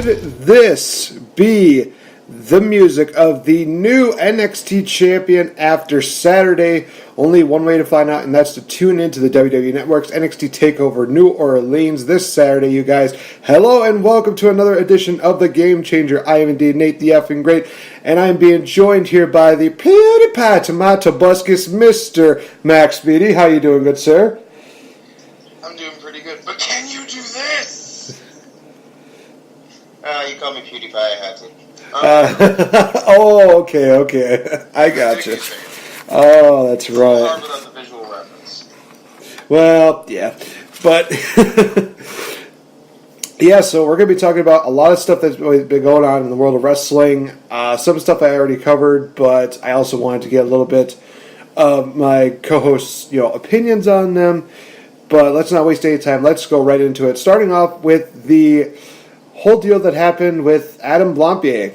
Could this be the music of the new NXT champion after Saturday? Only one way to find out, and that's to tune into the WWE Network's NXT TakeOver New Orleans this Saturday, you guys. Hello and welcome to another edition of The Game Changer. I am indeed Nate the Effing Great, and I am being joined here by the PewDiePie Tomato Buscus, Mr. Max Speedy. How you doing, good sir? I'm doing pretty good, but can you do this? You call me PewDiePie, I had to. Oh, okay. I got you. Oh, that's right. Hard without the visual reference. Well, yeah. But, yeah, so we're going to be talking about a lot of stuff that's been going on in the world of wrestling. Some stuff I already covered, but I also wanted to get a little bit of my co-hosts' opinions on them. But let's not waste any time. Let's go right into it. Starting off with the whole deal that happened with Adam Blampied.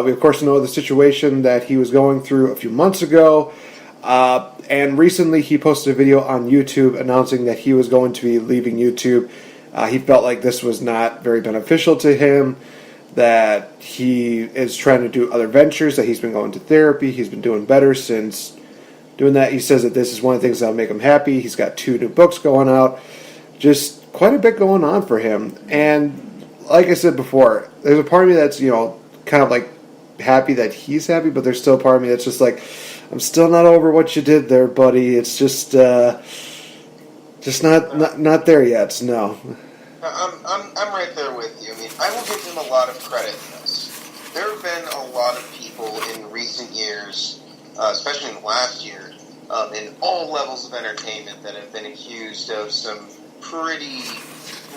We, of course, know the situation that he was going through a few months ago. And recently he posted a video on YouTube announcing that he was going to be leaving YouTube. He felt like this was not very beneficial to him, that he is trying to do other ventures, that he's been going to therapy. He's been doing better since doing that. He says that this is one of the things that will make him happy. He's got 2 new books going out. Just quite a bit going on for him. And like I said before, there's a part of me that's, kind of like happy that he's happy, but there's still a part of me that's just like, I'm still not over what you did there, buddy. It's just not there yet. No. I'm right there with you. I mean, I will give him a lot of credit for this. There have been a lot of people in recent years, especially in the last year, in all levels of entertainment that have been accused of some pretty,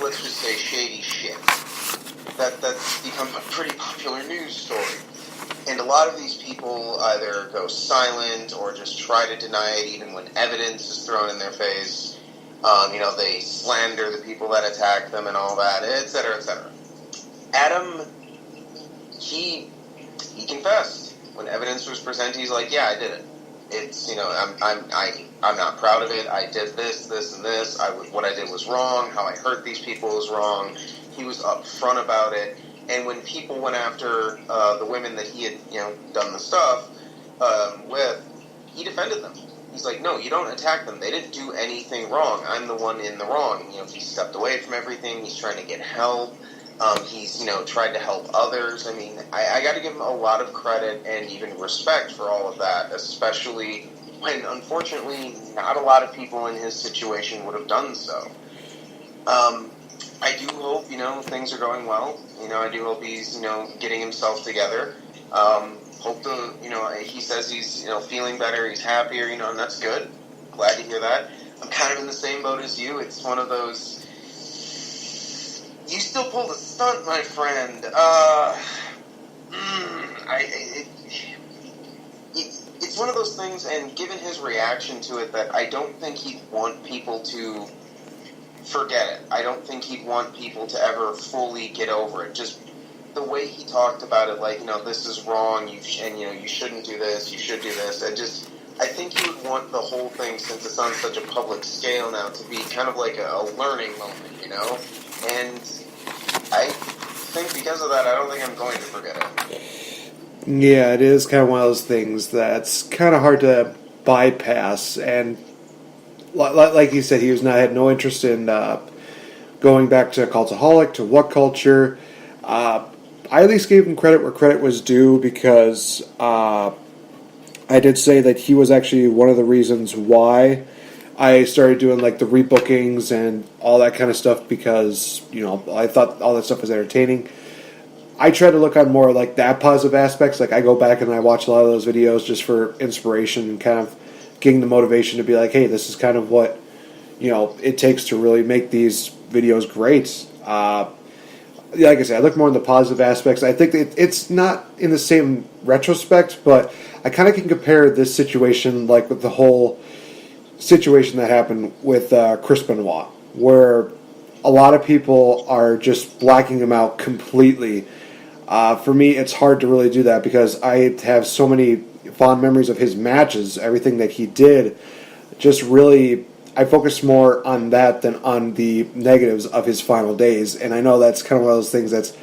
let's just say, shady shit. That's become a pretty popular news story. And a lot of these people either go silent or just try to deny it even when evidence is thrown in their face. They slander the people that attack them and all that, etc., etc. Adam, he confessed. When evidence was presented, he's like, yeah, I did it. It's, I'm not proud of it. I did this, and this. What I did was wrong. How I hurt these people was wrong. He was upfront about it. And when people went after the women that he had, done the stuff with, he defended them. He's like, no, you don't attack them. They didn't do anything wrong. I'm the one in the wrong. He stepped away from everything. He's trying to get help. He's, tried to help others. I mean, I got to give him a lot of credit and even respect for all of that, especially when, unfortunately, not a lot of people in his situation would have done so. I do hope, things are going well. I do hope he's, getting himself together. He says he's, feeling better, he's happier, and that's good. Glad to hear that. I'm kind of in the same boat as you. It's one of those, you still pulled a stunt, my friend. It's one of those things, and given his reaction to it, that I don't think he'd want people to forget it. I don't think he'd want people to ever fully get over it. Just the way he talked about it, like, this is wrong, you shouldn't do this, you should do this. I think he would want the whole thing, since it's on such a public scale now, to be kind of like a learning moment, And I think because of that, I don't think I'm going to forget it. Yeah, it is kind of one of those things that's kind of hard to bypass, and like you said, he had no interest in going back to Cultaholic, to What Culture. I at least gave him credit where credit was due, because I did say that he was actually one of the reasons why I started doing like the rebookings and all that kind of stuff, because I thought all that stuff was entertaining. I try to look on more like that positive aspects. Like I go back and I watch a lot of those videos just for inspiration and kind of getting the motivation to be like, hey, this is kind of what it takes to really make these videos great. Like I said, I look more in the positive aspects. I think it's not in the same retrospect, but I kind of can compare this situation like with the whole situation that happened with Chris Benoit, where a lot of people are just blacking him out completely. For me, it's hard to really do that, because I have so many fond memories of his matches, everything that he did. Just really, I focus more on that than on the negatives of his final days. And I know that's kind of one of those things that's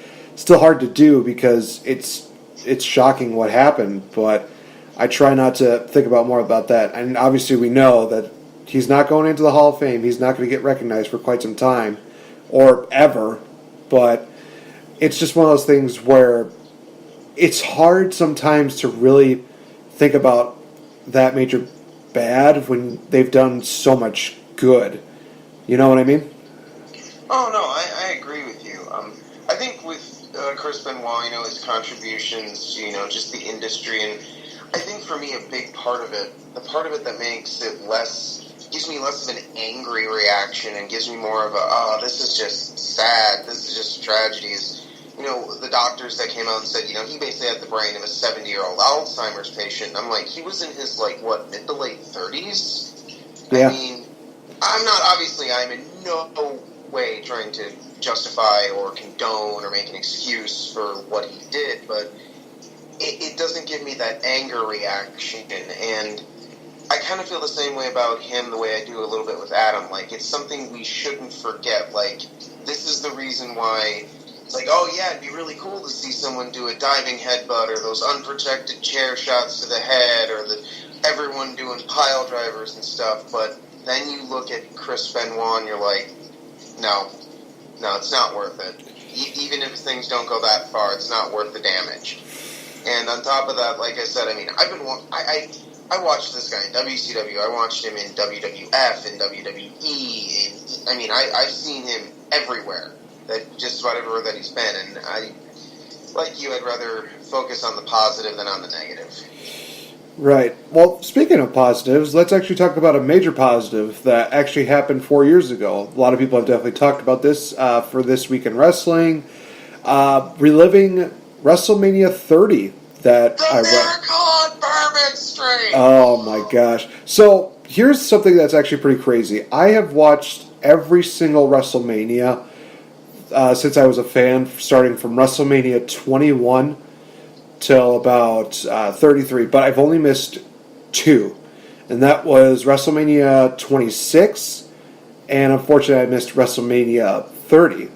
still hard to do because it's shocking what happened, but I try not to think about more about that. And obviously we know that he's not going into the Hall of Fame. He's not going to get recognized for quite some time or ever, but it's just one of those things where it's hard sometimes to really think about that major bad when they've done so much good. You know what I mean? Oh, no, I agree with you. I think with Chris Benoit, his contributions to, just the industry, and I think for me a big part of it, the part of it that makes it gives me less of an angry reaction and gives me more of this is just sad, this is just a tragedy, is, the doctors that came out and said, he basically had the brain of a 70-year-old Alzheimer's patient. I'm like, he was in his, mid to late 30s? Yeah. I mean, I'm in no way trying to justify or condone or make an excuse for what he did, but it doesn't give me that anger reaction, and I kind of feel the same way about him the way I do a little bit with Adam. It's something we shouldn't forget. This is the reason why it's it'd be really cool to see someone do a diving headbutt or those unprotected chair shots to the head or everyone doing pile drivers and stuff, but then you look at Chris Benoit and you're like, no, it's not worth it. Even if things don't go that far, it's not worth the damage. And on top of that, like I said, I watched this guy in WCW. I watched him in WWF, in WWE. I've seen him everywhere. Just about everywhere that he's been. And like you, I'd rather focus on the positive than on the negative. Right. Well, speaking of positives, let's actually talk about a major positive that actually happened 4 years ago. A lot of people have definitely talked about this for This Week in Wrestling. Reliving WrestleMania 30 that I read. Bourbon Street! Oh my gosh. So, here's something that's actually pretty crazy. I have watched every single WrestleMania since I was a fan, starting from WrestleMania 21 till about 33, but I've only missed 2, and that was WrestleMania 26, and unfortunately I missed WrestleMania 30.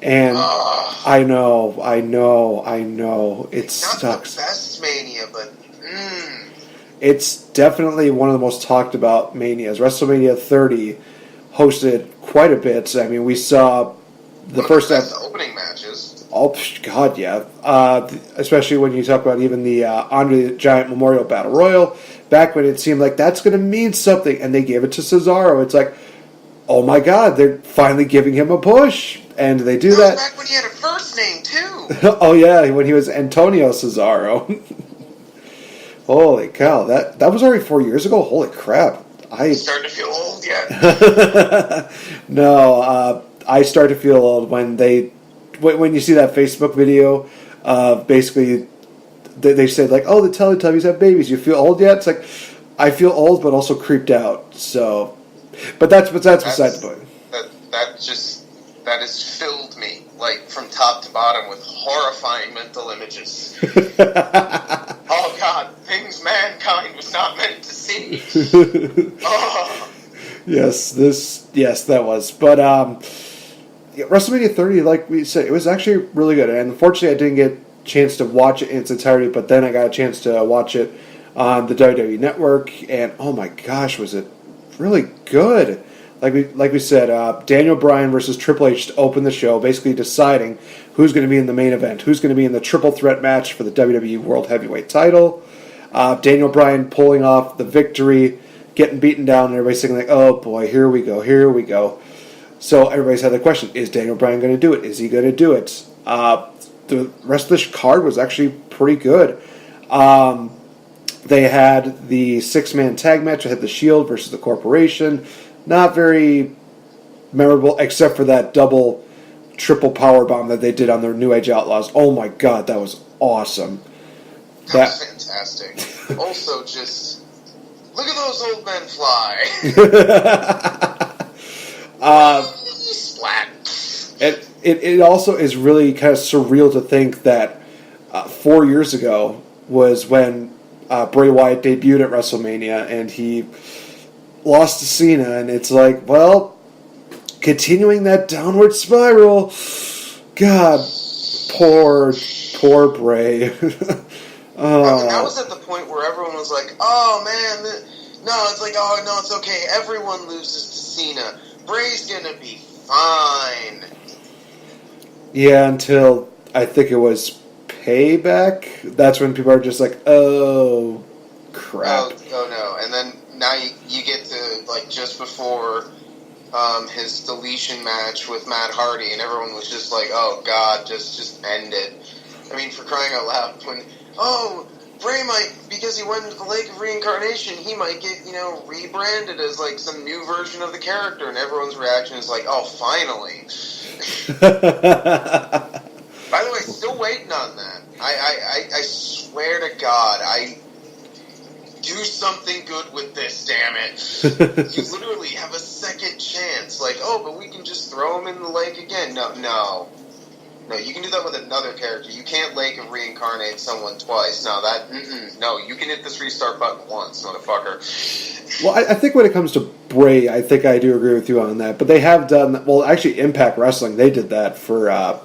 And I know, it sucks. Not the best Mania, but It's definitely one of the most talked about Manias. WrestleMania 30 hosted quite a bit. I mean, we saw the first opening matches. Oh, God, yeah. Especially when you talk about even the Andre the Giant Memorial Battle Royal, back when it seemed like that's going to mean something, and they gave it to Cesaro. It's like, oh my God, they're finally giving him a push, and they do that. Back when he had a first name, too. Oh, yeah, when he was Antonio Cesaro. Holy cow, that was already 4 years ago? Holy crap. You starting to feel old yet? No, I start to feel old when you see that Facebook video, basically they said the Teletubbies have babies. You feel old yet? It's like, I feel old but also creeped out. So, but that's beside the point. That has filled me from top to bottom with horrifying mental images. Oh God, things mankind was not meant to see. Oh. Yes, that was. But WrestleMania 30, like we said, it was actually really good. And unfortunately, I didn't get a chance to watch it in its entirety, but then I got a chance to watch it on the WWE Network, and oh my gosh, was it really good. Like we said, Daniel Bryan versus Triple H to open the show, basically deciding who's going to be in the main event, who's going to be in the triple threat match for the WWE World Heavyweight title. Daniel Bryan pulling off the victory, getting beaten down, and everybody's saying oh boy, here we go. So everybody's had the question, is Daniel Bryan going to do it? Is he going to do it? The rest of the card was actually pretty good. They had the 6-man tag match. They had the Shield versus the Corporation. Not very memorable, except for that triple powerbomb that they did on their New Age Outlaws. Oh my God, that was awesome. That was fantastic. Also, just look at those old men fly. Splat. It also is really kind of surreal to think that 4 years ago was when Bray Wyatt debuted at WrestleMania, and he lost to Cena, and it's like, well, continuing that downward spiral. God, Poor Bray. I mean, that was at the point where everyone was like, oh, man, no, it's like, oh, no, it's okay. Everyone loses to Cena. Bray's gonna be fine. Yeah, until I think it was Payback. That's when people are just like, oh, crap. Oh no. And then now you get to, like, just before his deletion match with Matt Hardy, and everyone was just like, oh, God, just end it. I mean, for crying out loud, when, Bray might, because he went into the Lake of Reincarnation, he might get, rebranded as, like, some new version of the character, and everyone's reaction is like, oh, finally. By the way, still waiting on that. I swear to God, do something good with this, damn it. You literally have a second chance. Like, but we can just throw him in the lake again. No, you can do that with another character. You can't Lake of Reincarnate someone twice. No, you can hit this restart button once, motherfucker. Well, I think when it comes to Bray, I think I do agree with you on that. But they have done, well, actually, Impact Wrestling, they did that for, I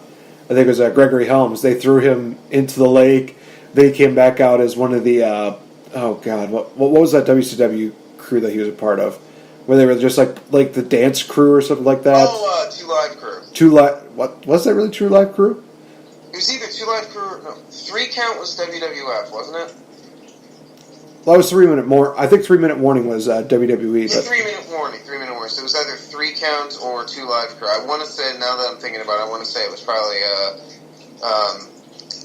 think it was Gregory Helms. They threw him into the lake. They came back out as one of the, oh God, what was that WCW crew that he was a part of? Where they were just like the dance crew or something like that? Oh, Two Live Crew. What was that really? True Live Crew? It was either Two Live Crew or no. 3 Count was WWF, wasn't it? Well, that was 3 Minute more. I think 3 Minute Warning was WWE. Yeah, but 3 Minute Warning. So it was either 3 Count or 2 Live Crew. I want to say, now that I'm thinking about it, I want to say it was probably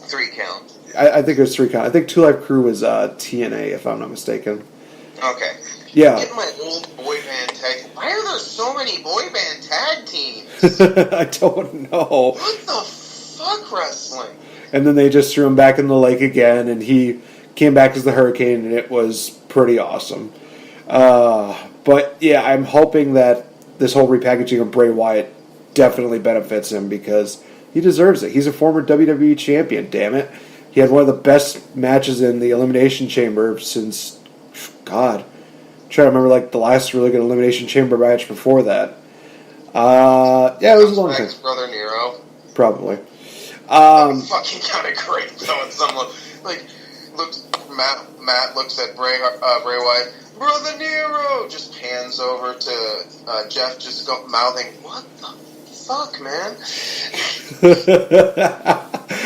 3 Count. I think it was 3 Count. I think 2 Live Crew was TNA, if I'm not mistaken. Okay. Yeah. Get my old boy band tag. Why are there so many boy band tag teams? I don't know. What the fuck, wrestling? And then they just threw him back in the lake again, and he came back as the Hurricane, and it was pretty awesome. But yeah, I'm hoping that this whole repackaging of Bray Wyatt definitely benefits him because he deserves it. He's a former WWE champion, damn it. He had one of the best matches in the Elimination Chamber since, God, I'm trying to remember the last really good Elimination Chamber match before that. Yeah, it was a long time. His brother Nero. Probably. Fucking kind of great though. Matt looks at Bray Wyatt. Brother Nero just pans over to Jeff, just mouthing, "What the fuck, man?"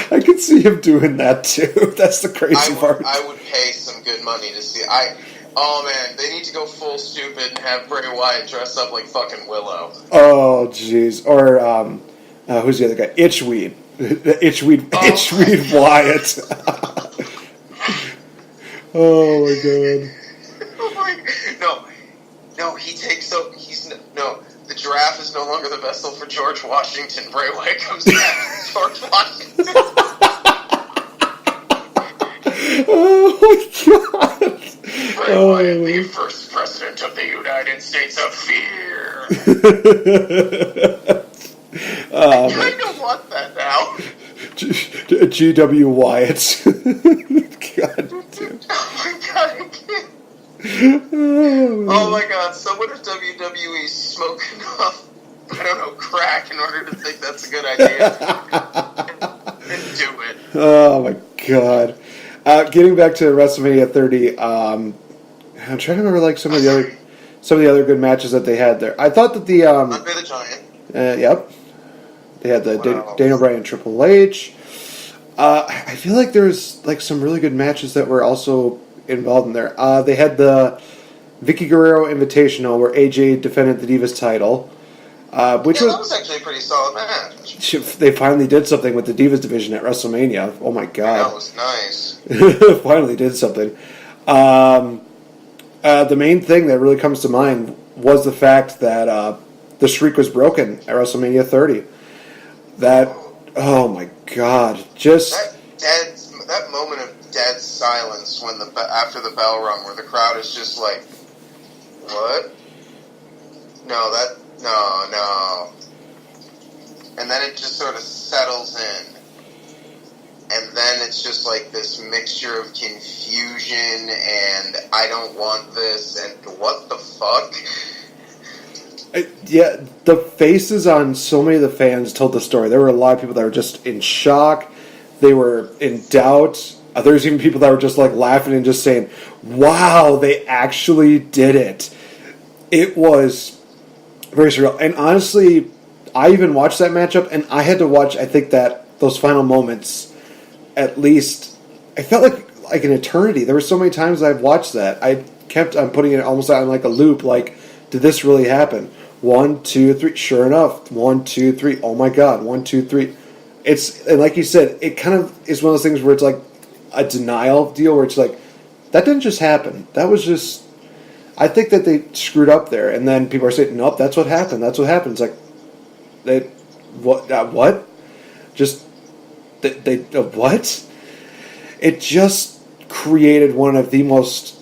I could see him doing that too. That's the crazy part. I would pay some good money to see. Oh man, they need to go full stupid and have Bray Wyatt dress up like fucking Willow. Oh jeez. Or who's the other guy? Itchweed. Itchweed Wyatt. Oh my god. No, he takes up. The giraffe is no longer the vessel for George Washington. Bray Wyatt comes back. George Washington. Oh my god. Bray Wyatt, the first president of the United States of Fear. I kind of want that now. G.W. Wyatt. God damn. Oh my god, I can't. Oh my god, someone at WWE smoking off, I don't know, crack in order to think that's a good idea. And do it. Oh my god. Getting back to WrestleMania 30, I'm trying to remember some of the other good matches that they had there. I thought that the Andre the Giant. Yep. They had the Daniel Bryan Triple H. I feel like there's some really good matches that were also involved in there. They had the Vicky Guerrero Invitational where AJ defended the Divas title, which that was actually a pretty solid match. They finally did something with the Divas division at WrestleMania. Oh my god, that was nice. Finally did something. The main thing that really comes to mind was the fact that the streak was broken at WrestleMania 30. Oh my god, just that moment of dead silence when after the bell rung, where the crowd is just like, "What? No." And then it just sort of settles in. And then it's just like this mixture of confusion and I don't want this and what the fuck? Yeah, the faces on so many of the fans told the story. There were a lot of people that were just in shock. They were in doubt. There's even people that were just like laughing and just saying, "Wow, they actually did it." It was very surreal. And honestly, I even watched that matchup, and I had to watch, I think, that those final moments at least. I felt like an eternity. There were so many times I've watched that. I'm putting it almost on like a loop. Like, did this really happen? 1, 2, 3. Sure enough. 1, 2, 3. Oh my God. 1, 2, 3. And like you said, it kind of is one of those things where it's like a denial deal, where it's like, that didn't just happen. That was just. I think that they screwed up there, and then people are saying, "Nope, that's what happened. That's what happened." It's like, what? Just they what? It just created one of the most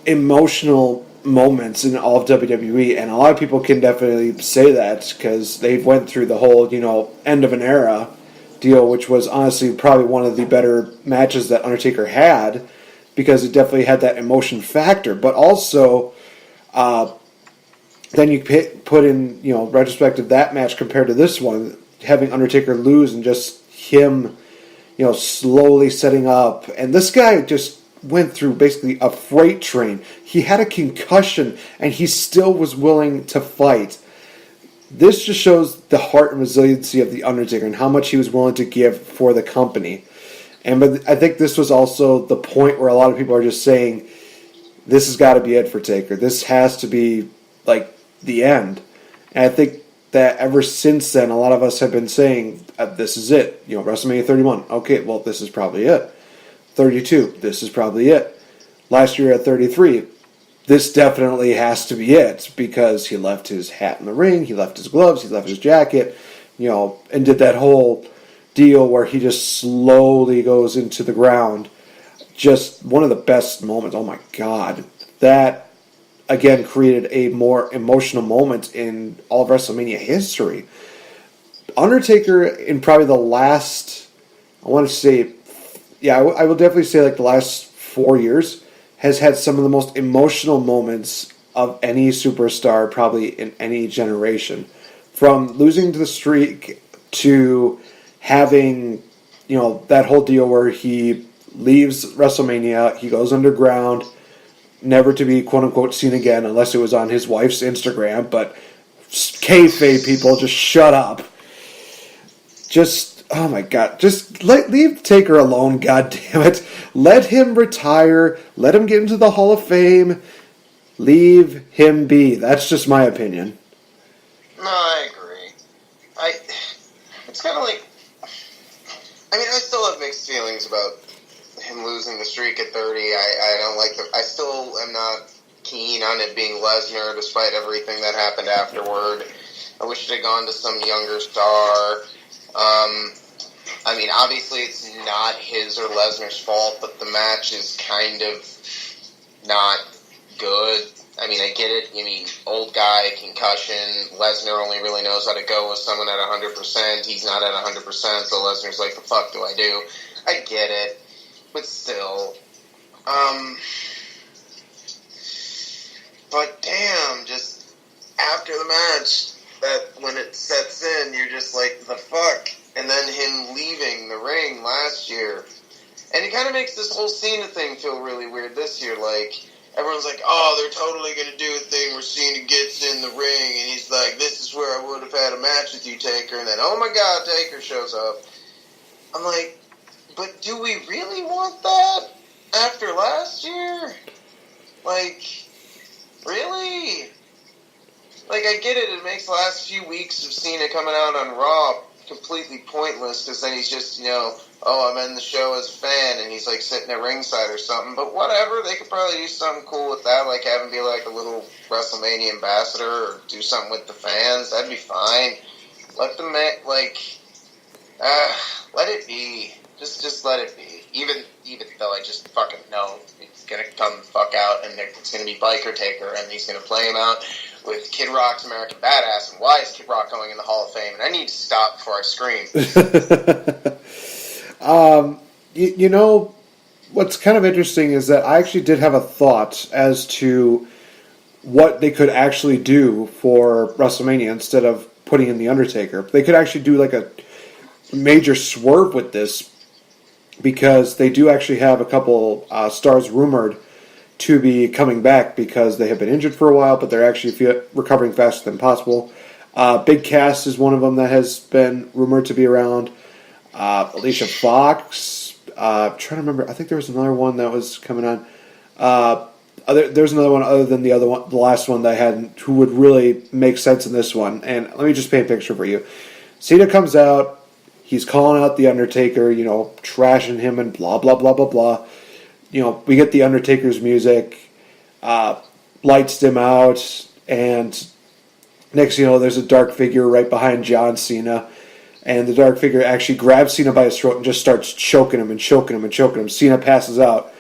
emotional moments in all of WWE, and a lot of people can definitely say that because they went through the whole, end of an era deal, which was honestly probably one of the better matches that Undertaker had, because it definitely had that emotion factor. But also, then you put in, retrospective that match compared to this one, having Undertaker lose and just him, slowly setting up. And this guy just went through basically a freight train. He had a concussion, and he still was willing to fight. This just shows the heart and resiliency of The Undertaker and how much he was willing to give for the company. But I think this was also the point where a lot of people are just saying, this has got to be it for Taker. This has to be, like, the end. And I think that ever since then, a lot of us have been saying, this is it. WrestleMania 31. Okay, well, this is probably it. 32. This is probably it. Last year at 33. This definitely has to be it, because he left his hat in the ring, he left his gloves, he left his jacket, and did that whole deal where he just slowly goes into the ground. Just one of the best moments. Oh my God. That, again, created a more emotional moment in all of WrestleMania history. Undertaker, in probably the last, I want to say, I will definitely say like the last 4 years, has had some of the most emotional moments of any superstar probably in any generation. From losing to the streak to having, that whole deal where he leaves WrestleMania, he goes underground, never to be quote-unquote seen again unless it was on his wife's Instagram, but kayfabe, people, just shut up. Just, oh my God, just leave Taker alone, goddammit. Let him retire, let him get into the Hall of Fame, leave him be. That's just my opinion. No, I agree. It's kind of like, I still have mixed feelings about him losing the streak at 30. I don't like I still am not keen on it being Lesnar, despite everything that happened afterward. I wish it had gone to some younger star. Obviously it's not his or Lesnar's fault, but the match is kind of not good. I get it. Old guy, concussion. Lesnar only really knows how to go with someone at 100%. He's not at 100%, so Lesnar's like, the fuck do I do? I get it. But still. But damn, just after the match, that when it sets in, you're just like, the fuck? And then him leaving the ring last year. And it kind of makes this whole Cena thing feel really weird this year. Like, everyone's like, oh, they're totally going to do a thing where Cena gets in the ring, and he's like, this is where I would have had a match with you, Taker. And then, oh my God, Taker shows up. I'm like, but do we really want that after last year? Like, really? Like, I get it makes the last few weeks of Cena coming out on Raw completely pointless, because then he's just, oh, I'm in the show as a fan, and he's, like, sitting at ringside or something. But whatever, they could probably do something cool with that, like have him be, like, a little WrestleMania ambassador, or do something with the fans. That'd be fine. Let them, let it be. Just let it be. Even though I just fucking know he's gonna come the fuck out, and it's gonna be Biker Taker, and he's gonna play him out with Kid Rock's American Badass. And why is Kid Rock going in the Hall of Fame? And I need to stop before I scream. What's kind of interesting is that I actually did have a thought as to what they could actually do for WrestleMania instead of putting in The Undertaker. They could actually do like a major swerve with this because they do actually have a couple stars rumored to be coming back because they have been injured for a while, but they're actually recovering faster than possible. Big Cass is one of them that has been rumored to be around. Alicia Fox. Trying to remember. I think there was another one that was coming on. There's another one other than the last one that I had, who would really make sense in this one. And let me just paint a picture for you. Cena comes out. He's calling out The Undertaker, trashing him and blah, blah, blah, blah, blah. We get The Undertaker's music, lights dim out, and next there's a dark figure right behind John Cena. And the dark figure actually grabs Cena by his throat and just starts choking him and choking him and choking him. Cena passes out.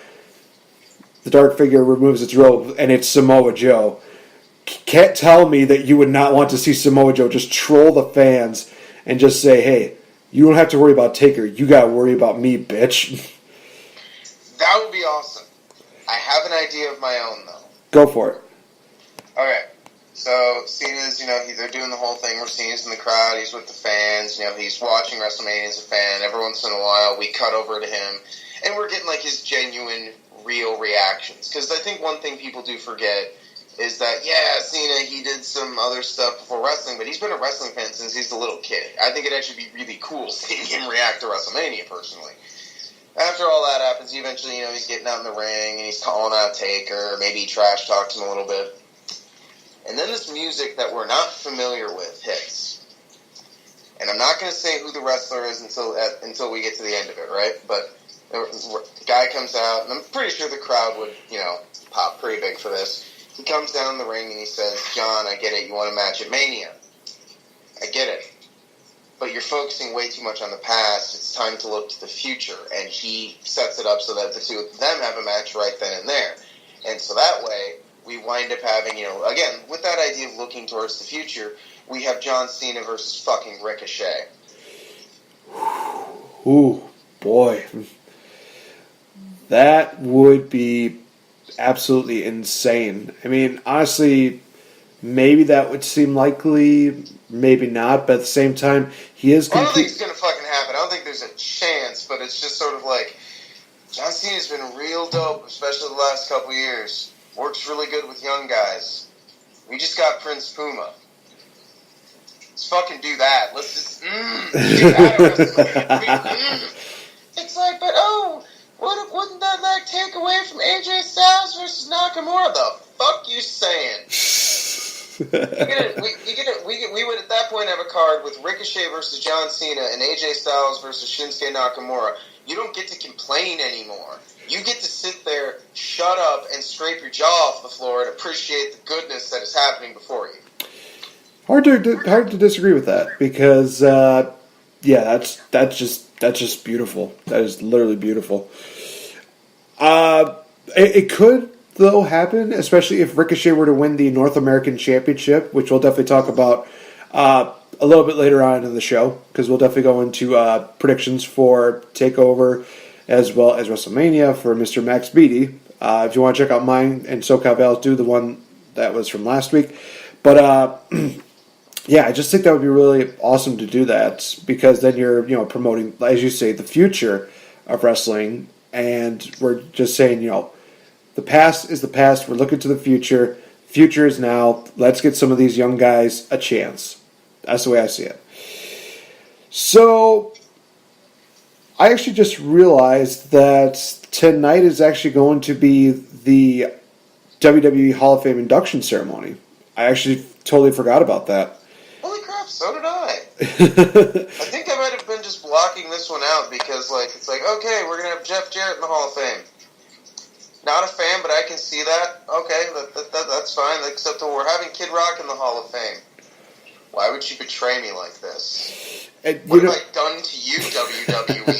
The dark figure removes its robe, and it's Samoa Joe. Can't tell me that you would not want to see Samoa Joe just troll the fans and just say, hey, you don't have to worry about Taker. You got to worry about me, bitch. That would be awesome. I have an idea of my own, though. Go for it. Okay. So, Cena's, they're doing the whole thing where Cena's in the crowd, he's with the fans, he's watching WrestleMania as a fan. Every once in a while, we cut over to him, and we're getting, his genuine, real reactions. Because I think one thing people do forget is that, Cena, he did some other stuff before wrestling, but he's been a wrestling fan since he's a little kid. I think it'd actually be really cool seeing him react to WrestleMania, personally. After all that happens, eventually, he's getting out in the ring, and he's calling out Taker, maybe he trash talks him a little bit. And then this music that we're not familiar with hits. And I'm not going to say who the wrestler is until we get to the end of it, right? But the guy comes out, and I'm pretty sure the crowd would, pop pretty big for this. He comes down the ring and he says, John, I get it, you want a match at Mania. I get it. But you're focusing way too much on the past. It's time to look to the future. And he sets it up so that the two of them have a match right then and there. And so that way, we wind up having, again, with that idea of looking towards the future, we have John Cena versus fucking Ricochet. Ooh, boy. That would be absolutely insane. I mean, honestly, maybe that would seem likely, maybe not, but at the same time, he is... I don't think it's going to fucking happen. I don't think there's a chance, but it's just sort of like, John Cena's been real dope, especially the last couple years. Works really good with young guys. We just got Prince Puma. Let's fucking do that. Let's just, do that. It's like, but wouldn't that take away from AJ Styles versus Nakamura? The fuck you saying? We would at that point have a card with Ricochet versus John Cena and AJ Styles versus Shinsuke Nakamura. You don't get to complain anymore. You get to sit there, shut up, and scrape your jaw off the floor and appreciate the goodness that is happening before you. Hard to disagree with that because, that's just beautiful. That is literally beautiful. It could though happen, especially if Ricochet were to win the North American Championship, which we'll definitely talk about a little bit later on in the show because we'll definitely go into predictions for TakeOver as well as WrestleMania for Mr. Max Beatty. If you want to check out mine and SoCal Val's do the one that was from last week. But, I just think that would be really awesome to do that because then you're, promoting, as you say, the future of wrestling. And we're just saying, the past is the past. We're looking to the future. Future is now. Let's get some of these young guys a chance. That's the way I see it. So... I actually just realized that tonight is actually going to be the WWE Hall of Fame induction ceremony. I actually totally forgot about that. Holy crap, so did I. I think I might have been just blocking this one out because, it's like, okay, we're going to have Jeff Jarrett in the Hall of Fame. Not a fan, but I can see that. Okay, that's fine. Except that we're having Kid Rock in the Hall of Fame. Why would you betray me like this? What have I done to you, WWE?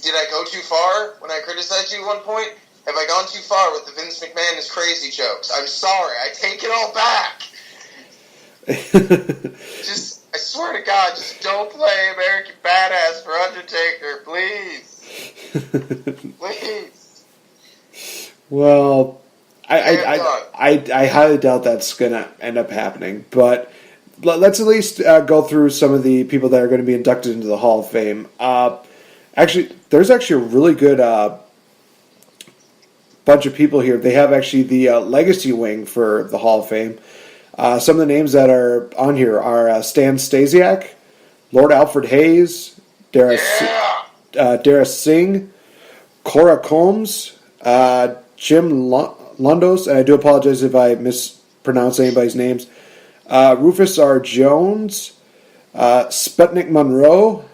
Did I go too far when I criticized you at one point? Have I gone too far with the Vince McMahon is crazy jokes? I'm sorry. I take it all back. I swear to God, just don't play American Badass for Undertaker, please. Please. Well, I highly doubt that's going to end up happening. But let's at least go through some of the people that are going to be inducted into the Hall of Fame. Actually, there's actually a really good bunch of people here. They have actually the legacy wing for the Hall of Fame. Some of the names that are on here are Stan Stasiak, Lord Alfred Hayes, Dara Singh, Cora Combs, Jim Lundos, and I do apologize if I mispronounce anybody's names, Rufus R. Jones, Sputnik Monroe,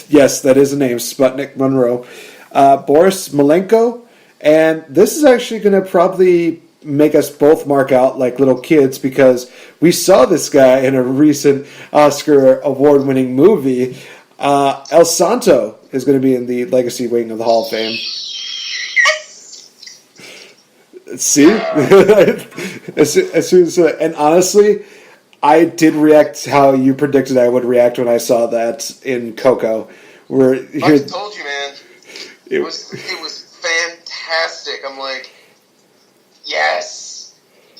yes, that is a name, Sputnik Monroe, Boris Malenko, and this is actually going to probably make us both mark out like little kids because we saw this guy in a recent Oscar award-winning movie. El Santo is going to be in the legacy wing of the Hall of Fame. See? as soon as, and honestly, I did react how you predicted I would react when I saw that in Coco. I told you, man. It was fantastic. I'm like, yes,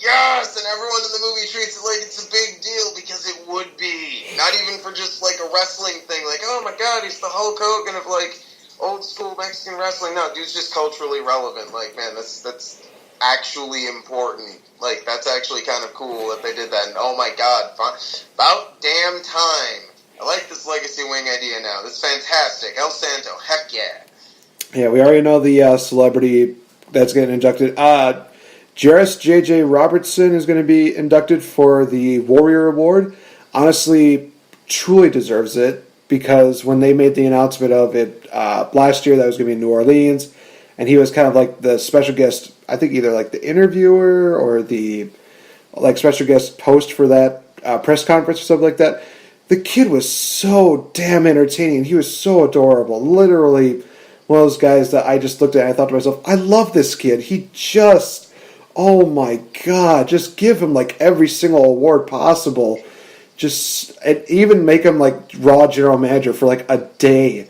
and everyone in the movie treats it like it's a big deal because it would be. Not even for just like a wrestling thing, like, oh my god, he's the Hulk Hogan of like old school Mexican wrestling. No, dude's just culturally relevant. Like, man, that's actually important. Like, that's actually kind of cool that they did that. And oh my god, about damn time. I like this legacy wing idea now. This is fantastic. El Santo, heck yeah. Yeah, we already know the celebrity that's getting inducted. Jarris J.J. Robertson is going to be inducted for the Warrior Award. Honestly, truly deserves it because when they made the announcement of it last year, that was going to be in New Orleans, and he was kind of like the special guest, I think either like the interviewer or the like special guest host for that press conference or something like that. The kid was so damn entertaining. He was so adorable. Literally one of those guys that I just looked at and I thought to myself, I love this kid. He just, oh my god, just give him like every single award possible. Just, and even make him like Raw General Manager for like a day.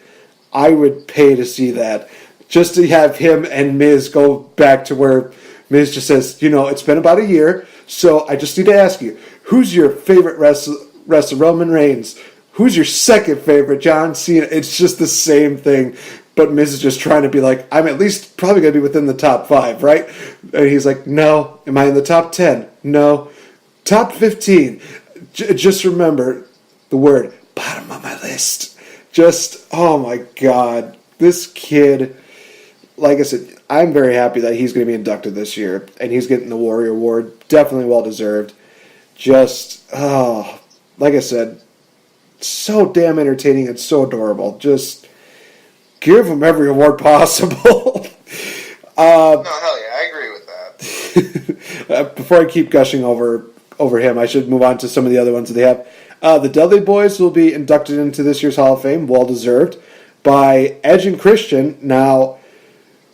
I would pay to see that. Just to have him and Miz go back to where Miz just says, it's been about a year, so I just need to ask you, who's your favorite wrestler? Roman Reigns? Who's your second favorite? John Cena? It's just the same thing. But Miz is just trying to be like, I'm at least probably going to be within the top 5, right? And he's like, no. Am I in the top 10? No. Top 15. Just remember the word, bottom of my list. Just, oh my God. This kid, like I said, I'm very happy that he's going to be inducted this year. And he's getting the Warrior Award. Definitely well deserved. Just, like I said, so damn entertaining and so adorable. Just give him every award possible. No, hell yeah, I agree with that. Before I keep gushing over him, I should move on to some of the other ones that they have. The Dudley Boys will be inducted into this year's Hall of Fame, well deserved, by Edge and Christian. Now,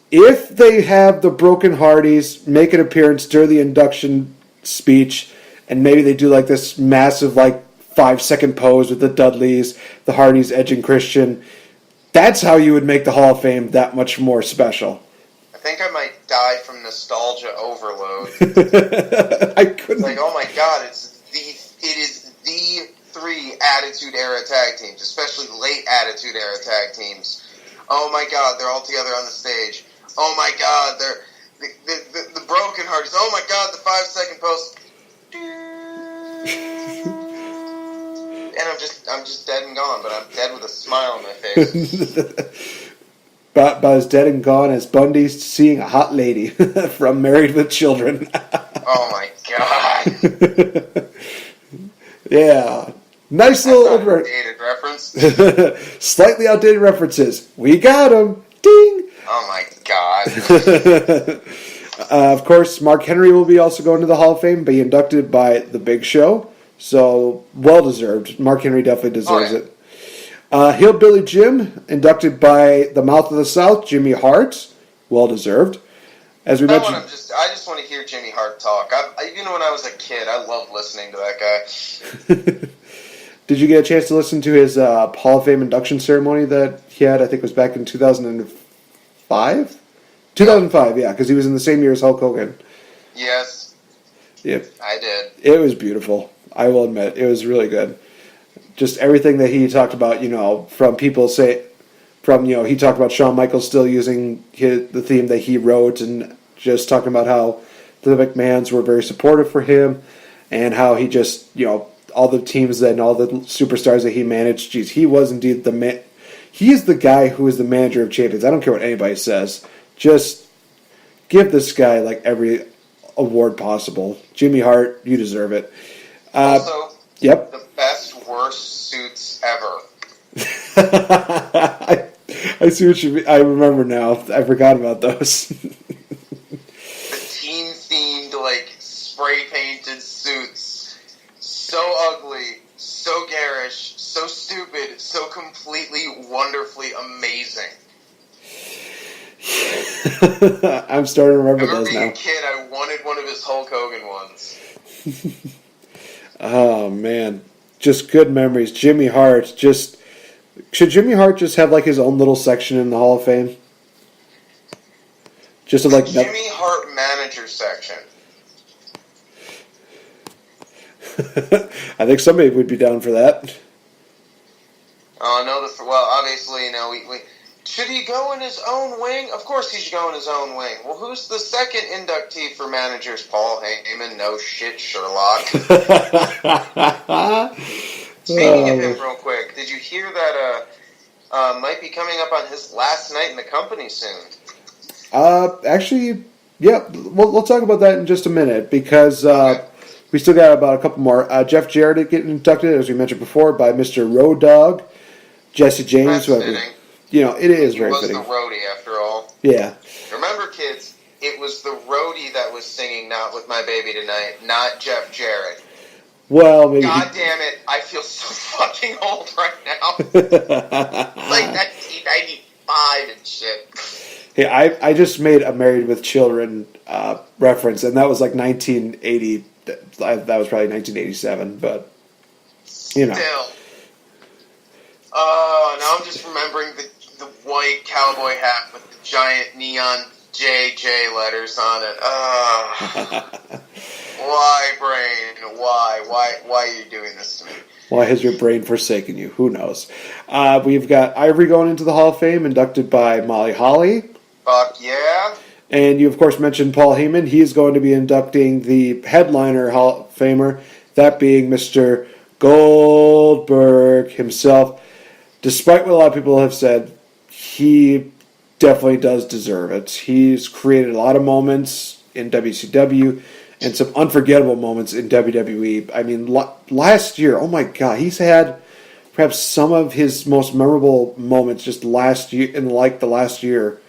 if they have the Broken Hardys make an appearance during the induction speech, and maybe they do like this massive like 5-second pose with the Dudleys, the Hardys, Edge and Christian, that's how you would make the Hall of Fame that much more special. I think I might die from nostalgia overload. I couldn't. Like, oh my god, it is the 3 Attitude Era tag teams, especially late Attitude Era tag teams. Oh my god, they're all together on the stage. Oh my god, they're the Broken Hardys. Oh my god, the 5-second post. And I'm just dead and gone, but I'm dead with a smile on my face. About as dead and gone as Bundy seeing a hot lady from Married with Children. Oh my god. Yeah. Nice little outdated reference. Slightly outdated references. We got them. Ding. Oh my god. Of course, Mark Henry will be also going to the Hall of Fame, be inducted by The Big Show. So, well deserved. Mark Henry definitely deserves it. Hillbilly Jim, inducted by the Mouth of the South, Jimmy Hart. Well deserved. As we mentioned, I just want to hear Jimmy Hart talk. Even when I was a kid, I loved listening to that guy. Did you get a chance to listen to his Hall of Fame induction ceremony that he had? I think it was back in 2005? 2005, yeah, because he was in the same year as Hulk Hogan. Yes. Yep. I did. It was beautiful. I will admit, it was really good. Just everything that he talked about, from people he talked about Shawn Michaels still using the theme that he wrote, and just talking about how the McMahons were very supportive for him, and how he just, all the teams and all the superstars that he managed, he was indeed the man. He's the guy who is the manager of champions. I don't care what anybody says. Just give this guy every award possible. Jimmy Hart, you deserve it. Also, yep. The best, worst suits ever. I see what you mean. I remember now. I forgot about those. The team-themed, spray-painted suits. So ugly, so garish, so stupid, so completely, wonderfully amazing. I'm starting to remember those now. Being a kid, I wanted one of his Hulk Hogan ones. Oh, man. Just good memories. Jimmy Hart, should Jimmy Hart just have, his own little section in the Hall of Fame? Just Jimmy Hart manager section. I think somebody would be down for that. Oh, no, well, obviously, we should he go in his own wing? Of course he should go in his own wing. Well, who's the second inductee for managers? Paul Heyman? No shit, Sherlock. Speaking of him real quick, did you hear that might be coming up on his last night in the company soon? Actually, yeah, we'll talk about that in just a minute, because we still got about a couple more. Jeff Jarrett getting inducted, as we mentioned before, by Mr. Road Dogg, Jesse James, That's fitting. It is very fitting. He was the roadie, after all. Yeah. Remember, kids, it was the roadie that was singing Not With My Baby Tonight, not Jeff Jarrett. Well, maybe. God damn it, I feel so fucking old right now. 1995 and shit. Hey, I just made a Married with Children reference, and that was 1980. That was probably 1987, but, Still. Oh, now I'm just remembering the white cowboy hat with the giant neon JJ letters on it. Why, brain? Why are you doing this to me? Why has your brain forsaken you? Who knows? We've got Ivory going into the Hall of Fame, inducted by Molly Holly. Fuck yeah. And you, of course, mentioned Paul Heyman. He is going to be inducting the headliner Hall of Famer, that being Mr. Goldberg himself. Despite what a lot of people have said, he definitely does deserve it. He's created a lot of moments in WCW and some unforgettable moments in WWE. I mean, last year, oh my God, he's had perhaps some of his most memorable moments just last year, in the last year,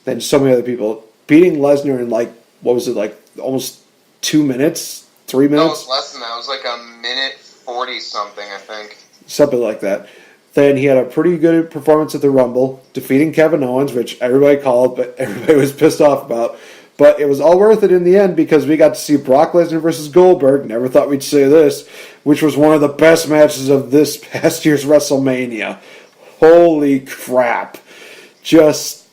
than so many other people. Beating Lesnar in what was it, almost 2 minutes, 3 minutes? No, it was less than that. It was a minute 40 something, I think. Something like that. Then he had a pretty good performance at the Rumble, defeating Kevin Owens, which everybody called, but everybody was pissed off about. But it was all worth it in the end, because we got to see Brock Lesnar versus Goldberg. Never thought we'd say this, which was one of the best matches of this past year's WrestleMania. Holy crap. Just,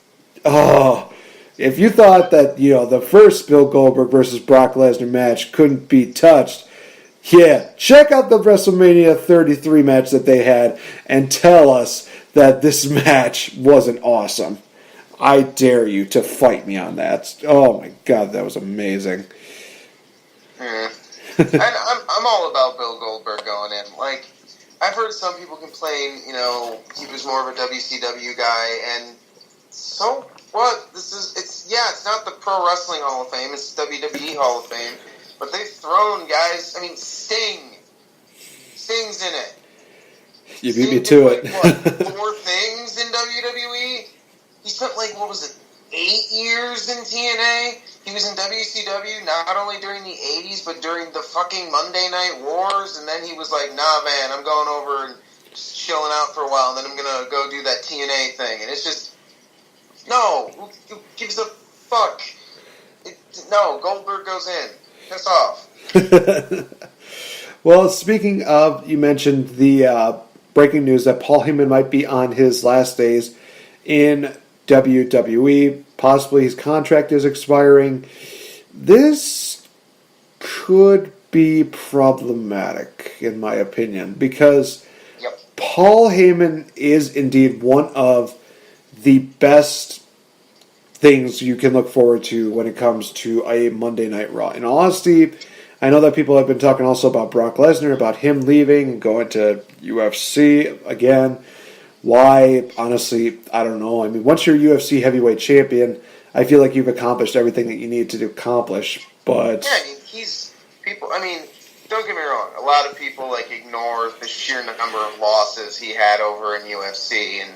if you thought that, the first Bill Goldberg versus Brock Lesnar match couldn't be touched, yeah, check out the WrestleMania 33 match that they had and tell us that this match wasn't awesome. I dare you to fight me on that. Oh my God, that was amazing. Yeah. And I'm all about Bill Goldberg going in. I've heard some people complain, he was more of a WCW guy, and so what? It's not the Pro Wrestling Hall of Fame, it's the WWE Hall of Fame. But they've thrown guys. I mean, Sting's in it. You beat me to it. 4 things in WWE? He spent 8 years in TNA? He was in WCW not only during the 80s, but during the fucking Monday Night Wars. And then he was like, nah, man, I'm going over and just chilling out for a while. And then I'm going to go do that TNA thing. And it's just, no. Who gives a fuck? No, Goldberg goes in. Piss off. Well, speaking of, you mentioned the breaking news that Paul Heyman might be on his last days in WWE. Possibly his contract is expiring. This could be problematic, in my opinion, because Paul Heyman is indeed one of the best things you can look forward to when it comes to a Monday Night Raw. In all honesty, I know that people have been talking also about Brock Lesnar, about him leaving and going to UFC again. Why? Honestly, I don't know. I mean, once you're UFC heavyweight champion, I feel like you've accomplished everything that you need to accomplish. But yeah, I mean, don't get me wrong. A lot of people ignore the sheer number of losses he had over in UFC, and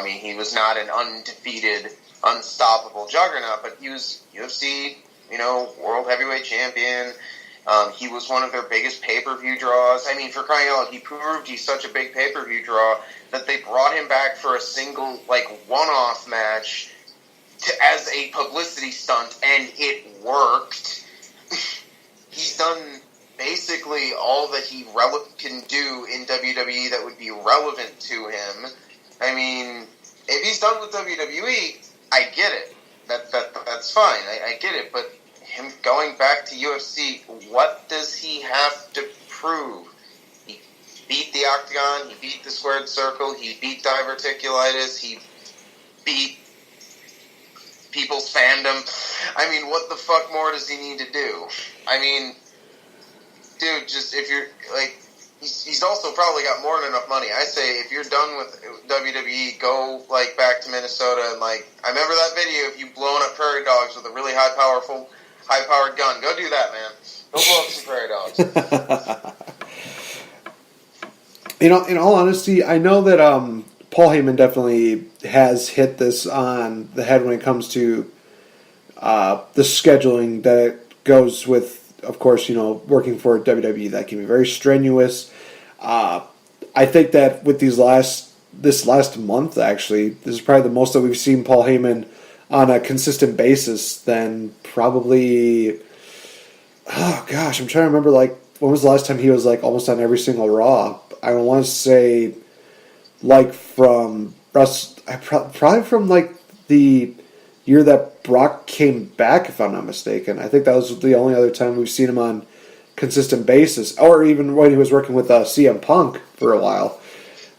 he was not an undefeated, unstoppable juggernaut, but he was UFC, world heavyweight champion. He was one of their biggest pay-per-view draws. I mean, for crying out loud, he proved he's such a big pay-per-view draw that they brought him back for a single, one-off match as a publicity stunt, and it worked. He's done basically all that he can do in WWE that would be relevant to him. I mean, if he's done with WWE, I get it. That's fine. I get it, but him going back to UFC, what does he have to prove? He beat the Octagon, he beat the Squared Circle, he beat diverticulitis, he beat people's fandom. I mean, what the fuck more does he need to do? I mean, dude, just if you're, he's also probably got more than enough money. I say, if you're done with WWE, go, back to Minnesota and, I remember that video of you blowing up prairie dogs with a really high-powered gun. Go do that, man. Go blow up some prairie dogs. In all honesty, I know that Paul Heyman definitely has hit this on the head when it comes to the scheduling that it goes with, of course, working for WWE. That can be very strenuous. I think that with this last month, actually, this is probably the most that we've seen Paul Heyman on a consistent basis than probably, oh gosh, I'm trying to remember, when was the last time he was, almost on every single Raw? I want to say, probably from, the year that Brock came back, if I'm not mistaken. I think that was the only other time we've seen him on consistent basis, or even when he was working with CM Punk for a while.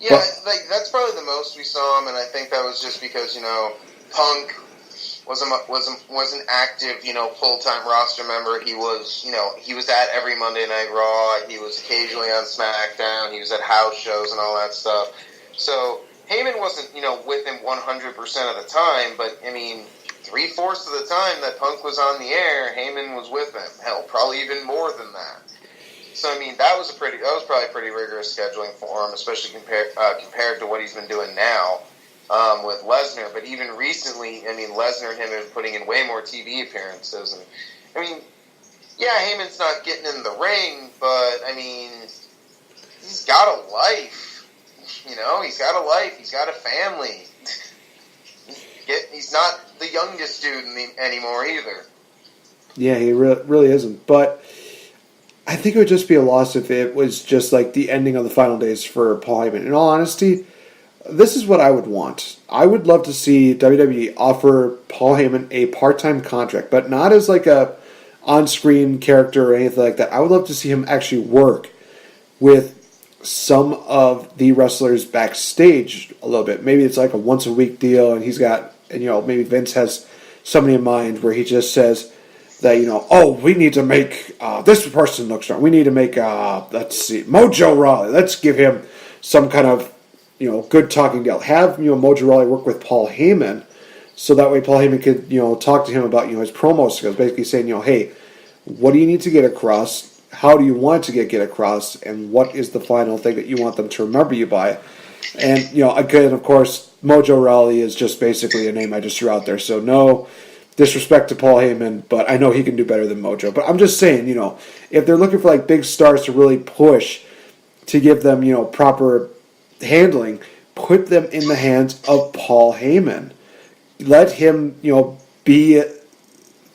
Yeah, that's probably the most we saw him, and I think that was just because, Punk was an active, full-time roster member. He was, he was at every Monday Night Raw. He was occasionally on SmackDown. He was at house shows and all that stuff. So Heyman wasn't, with him 100% of the time, but, 3/4 of the time that Punk was on the air, Heyman was with him. Hell, probably even more than that. So, that was probably pretty rigorous scheduling for him, especially compared to what he's been doing now. With Lesnar, but even recently, Lesnar and him have been putting in way more TV appearances, and Heyman's not getting in the ring, but he's got a life, he's got a life, he's got a family. He's not the youngest dude anymore either. Yeah, he really isn't, but I think it would just be a loss if it was just the ending of the final days for Paul Heyman. In all honesty, this is what I would want. I would love to see WWE offer Paul Heyman a part-time contract, but not as a on-screen character or anything like that. I would love to see him actually work with some of the wrestlers backstage a little bit. Maybe it's a once-a-week deal, and he's got, maybe Vince has somebody in mind where he just says that, we need to make this person look strong. We need to make, let's see, Mojo Rawley. Let's give him some kind of good talking deal. Have, Mojo Rawley work with Paul Heyman, so that way Paul Heyman could, talk to him about, his promo skills, basically saying, hey, what do you need to get across? How do you want to get across? And what is the final thing that you want them to remember you by? And, again, of course, Mojo Rawley is just basically a name I just threw out there, so no disrespect to Paul Heyman, but I know he can do better than Mojo. But I'm just saying, if they're looking for, big stars to really push to give them, proper handling, put them in the hands of Paul Heyman. Let him, be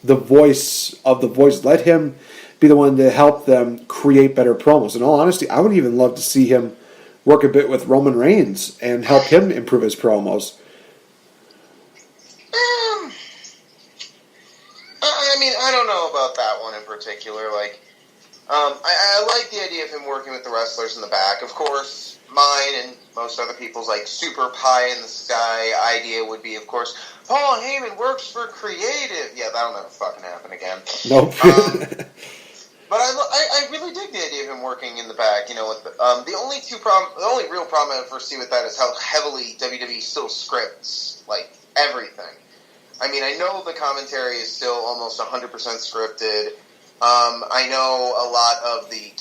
the voice of the voice. Let him be the one to help them create better promos. In all honesty, I would even love to see him work a bit with Roman Reigns and help him improve his promos. know about that one in particular. Like, I like the idea of him working with the wrestlers in the back. Of course, mine and most other people's like super pie in the sky idea would be, of course, Paul Heyman works for creative. Yeah, that'll never fucking happen again. Nope. But I really dig the idea of him working in the back. You know, with the only real problem I foresee with that is how heavily WWE still scripts like everything. I mean, I know the commentary is still almost 100% scripted. I know a lot of the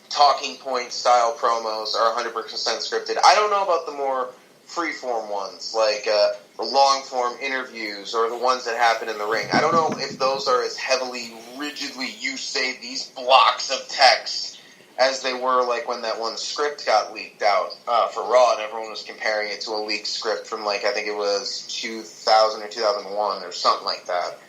talking point style promos are 100% scripted. I don't know about the more freeform ones, like the long-form interviews or the ones that happen in the ring. I don't know if those are as heavily, rigidly, you say these blocks of text as they were like when that one script got leaked out for Raw, and everyone was comparing it to a leaked script from, like, I think it was 2000 or 2001 or something like that.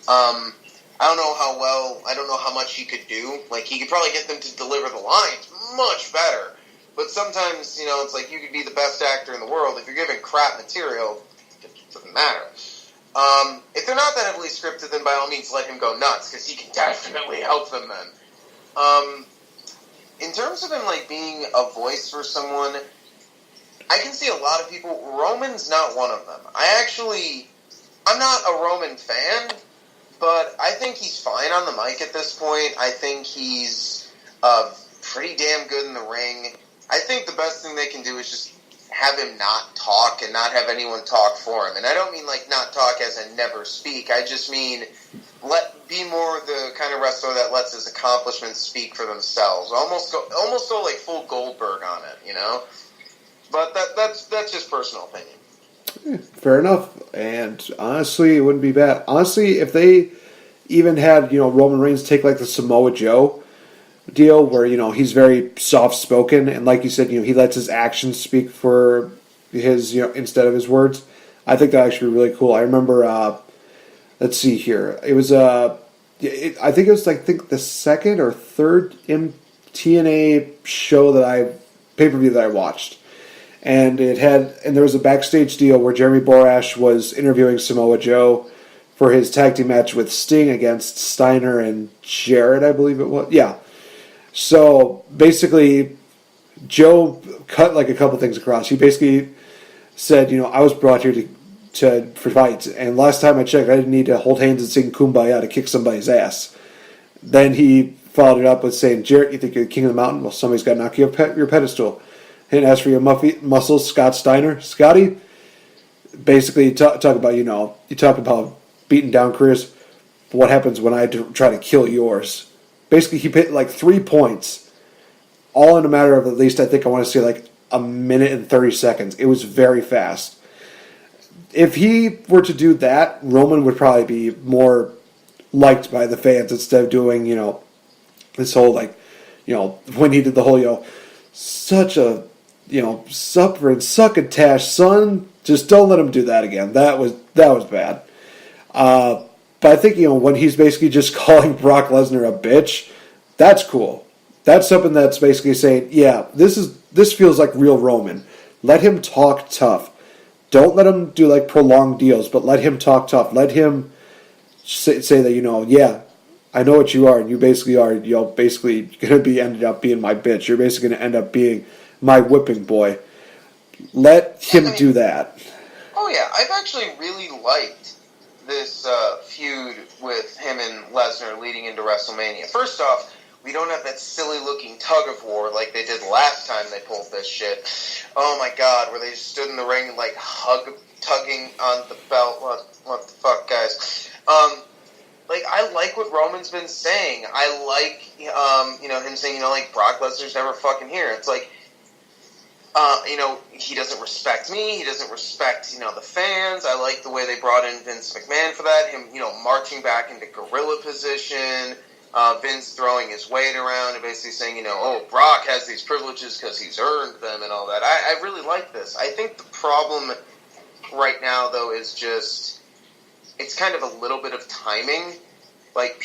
I don't know how much he could do. Like, he could probably get them to deliver the lines much better. But sometimes, you know, it's like you could be the best actor in the world. If you're given crap material, it doesn't matter. If they're not that heavily scripted, then by all means let him go nuts, because he can definitely help them then. In terms of him, like, being a voice for someone, I can see a lot of people. Roman's not one of them. I'm not a Roman fan, but I think he's fine on the mic at this point. I think he's pretty damn good in the ring. I think the best thing they can do is just have him not talk and not have anyone talk for him. And I don't mean, like, not talk as in never speak. I just mean be more the kind of wrestler that lets his accomplishments speak for themselves. Almost go like full Goldberg on it, you know? But that's just personal opinion. Fair enough. And honestly, it wouldn't be bad. Honestly, if they even had, you know, Roman Reigns take like the Samoa Joe deal where, you know, he's very soft-spoken and, like you said, you know, he lets his actions speak for his, you know, instead of his words, I think that actually be really cool. I remember, let's see here. It was, I think it was, like, the second or third TNA show pay-per-view that I watched. And there was a backstage deal where Jeremy Borash was interviewing Samoa Joe for his tag team match with Sting against Steiner and Jarrett, I believe it was. Yeah. So basically, Joe cut like a couple things across. He basically said, you know, I was brought here for fights, and last time I checked, I didn't need to hold hands and sing Kumbaya to kick somebody's ass. Then he followed it up with saying, Jarrett, you think you're the king of the mountain? Well, somebody's got to knock you off your pedestal. And as for your muscles, Scott Steiner, Scotty, basically talk about, you know, you talk about beating down careers. What happens when I try to kill yours? Basically, he hit like 3 points, all in a matter of at least, I think I want to say, like a minute and 30 seconds. It was very fast. If he were to do that, Roman would probably be more liked by the fans instead of doing, you know, this whole, like, you know, when he did the whole, you know, such a, you know, succotash, son. Just don't let him do that again. That was bad. But I think, you know, when he's basically just calling Brock Lesnar a bitch, that's cool. That's something that's basically saying, yeah, this feels like real Roman. Let him talk tough. Don't let him do like prolonged deals, but let him talk tough. Let him say that, you know, yeah, I know what you are, and you basically are, you know, basically going to ended up being my bitch. You're basically going to end up being my whipping boy. Let him do that. Oh yeah, I've actually really liked this feud with him and Lesnar leading into WrestleMania. First off, we don't have that silly-looking tug-of-war like they did last time they pulled this shit. Oh my god, where they just stood in the ring and, like, tugging on the belt. What the fuck, guys? Like, I like what Roman's been saying. I like, you know, him saying, you know, like, Brock Lesnar's never fucking here. It's like, you know, he doesn't respect me. He doesn't respect, you know, the fans. I like the way they brought in Vince McMahon for that. Him, you know, marching back into gorilla position. Vince throwing his weight around and basically saying, you know, oh, Brock has these privileges because he's earned them and all that. I really like this. I think the problem right now, though, is just it's kind of a little bit of timing. Like,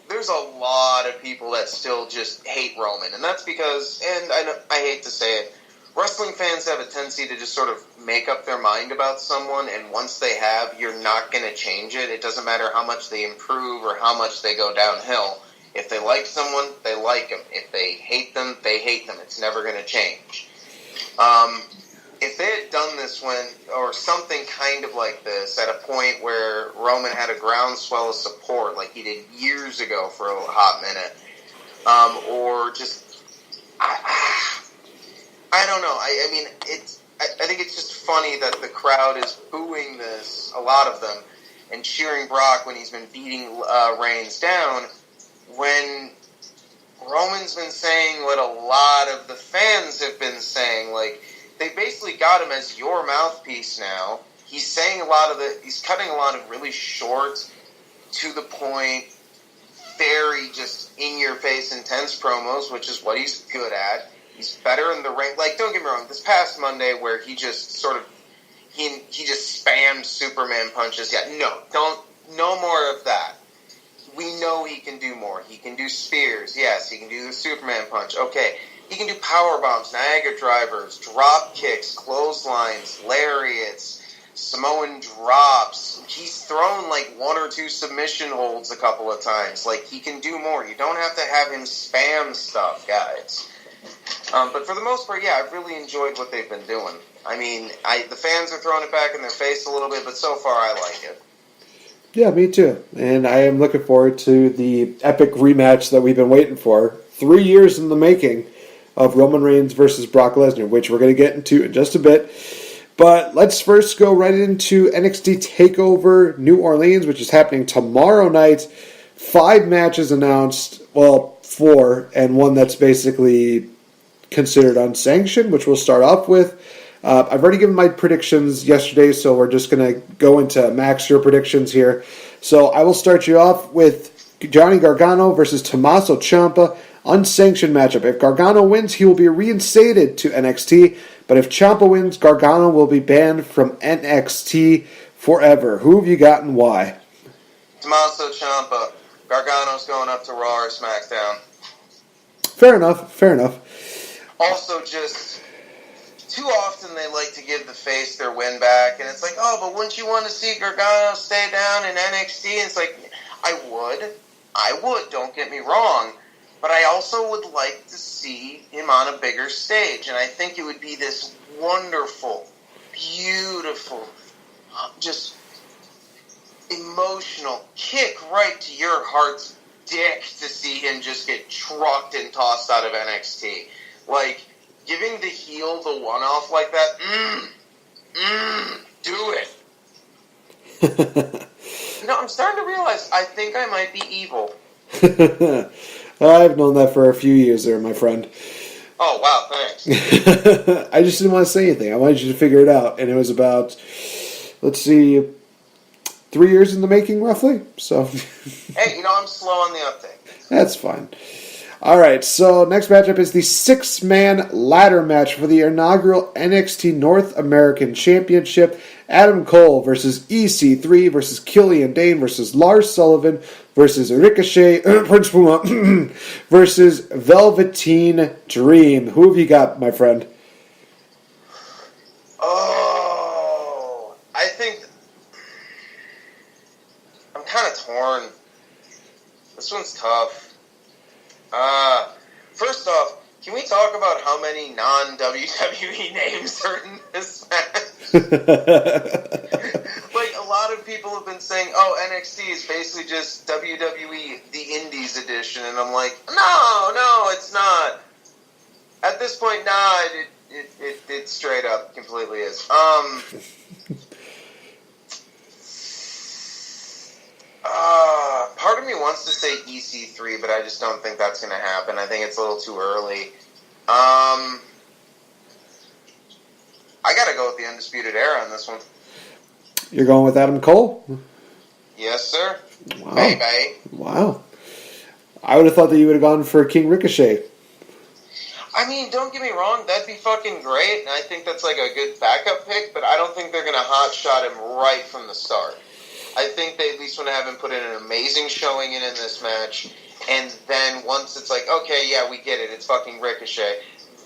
there's a lot of people that still just hate Roman. And that's because, and I hate to say it, wrestling fans have a tendency to just sort of make up their mind about someone, and once they have, you're not going to change it. It doesn't matter how much they improve or how much they go downhill. If they like someone, they like them. If they hate them, they hate them. It's never going to change. If they had done this or something kind of like this, at a point where Roman had a groundswell of support, like he did years ago for a hot minute, or just, I don't know. I mean, I think it's just funny that the crowd is booing this, a lot of them, and cheering Brock when he's been beating Reigns down, when Roman's been saying what a lot of the fans have been saying. Like, they basically got him as your mouthpiece now. He's saying he's cutting a lot of really short, to the point, very just in-your-face, intense promos, which is what he's good at. He's better in the ring. Like, don't get me wrong, this past Monday where he just sort of, he just spammed Superman punches. Yeah, no more of that. We know he can do more. He can do spears. Yes, he can do the Superman punch. Okay. He can do power bombs, Niagara drivers, drop kicks, clotheslines, lariats, Samoan drops. He's thrown like 1 or 2 submission holds a couple of times. Like, he can do more. You don't have to have him spam stuff, guys. But for the most part, yeah, I've really enjoyed what they've been doing. I mean, the fans are throwing it back in their face a little bit, but so far I like it. Yeah, me too. And I am looking forward to the epic rematch that we've been waiting for. 3 years in the making of Roman Reigns versus Brock Lesnar, which we're going to get into in just a bit. But let's first go right into NXT TakeOver New Orleans, which is happening tomorrow night. 5 matches announced, well, 4, and one that's basically considered unsanctioned, which we'll start off with. I've already given my predictions yesterday, so we're just going to go into Max, your predictions here. So I will start you off with Johnny Gargano versus Tommaso Ciampa. Unsanctioned matchup. If Gargano wins, he will be reinstated to NXT. But if Ciampa wins, Gargano will be banned from NXT forever. Who have you got and why? Tommaso Ciampa. Gargano's going up to Raw or SmackDown. Fair enough. Also, just too often they like to give the face their win back, and it's like, oh, but wouldn't you want to see Gargano stay down in NXT? And it's like, I would, don't get me wrong, but I also would like to see him on a bigger stage, and I think it would be this wonderful, beautiful, just emotional kick right to your heart's dick to see him just get trucked and tossed out of NXT. Like, giving the heel the one-off like that, do it. I'm starting to realize I think I might be evil. I've known that for a few years there, my friend. Oh, wow, thanks. I just didn't want to say anything. I wanted you to figure it out. And it was about, 3 years in the making, roughly. So, hey, I'm slow on the uptake. That's fine. All right, so next matchup is the 6-man ladder match for the inaugural NXT North American Championship. Adam Cole versus EC3 versus Killian Dane versus Lars Sullivan versus Ricochet, Prince Puma versus Velveteen Dream. Who have you got, my friend? Oh, I think I'm kind of torn. This one's tough. First off, can we talk about how many non-WWE names are in this match? Like, a lot of people have been saying, oh, NXT is basically just WWE, the Indies edition, and I'm like, no, it's not. At this point, it straight up completely is. Part of me wants to say EC3, but I just don't think that's going to happen. I think it's a little too early. I got to go with the Undisputed Era on this one. You're going with Adam Cole? Yes, sir. Wow. Bye. Wow. I would have thought that you would have gone for King Ricochet. I mean, don't get me wrong, that'd be fucking great, and I think that's like a good backup pick, but I don't think they're going to hotshot him right from the start. I think they at least want to have him put in an amazing showing in this match, and then once it's like, okay, yeah, we get it, it's fucking Ricochet,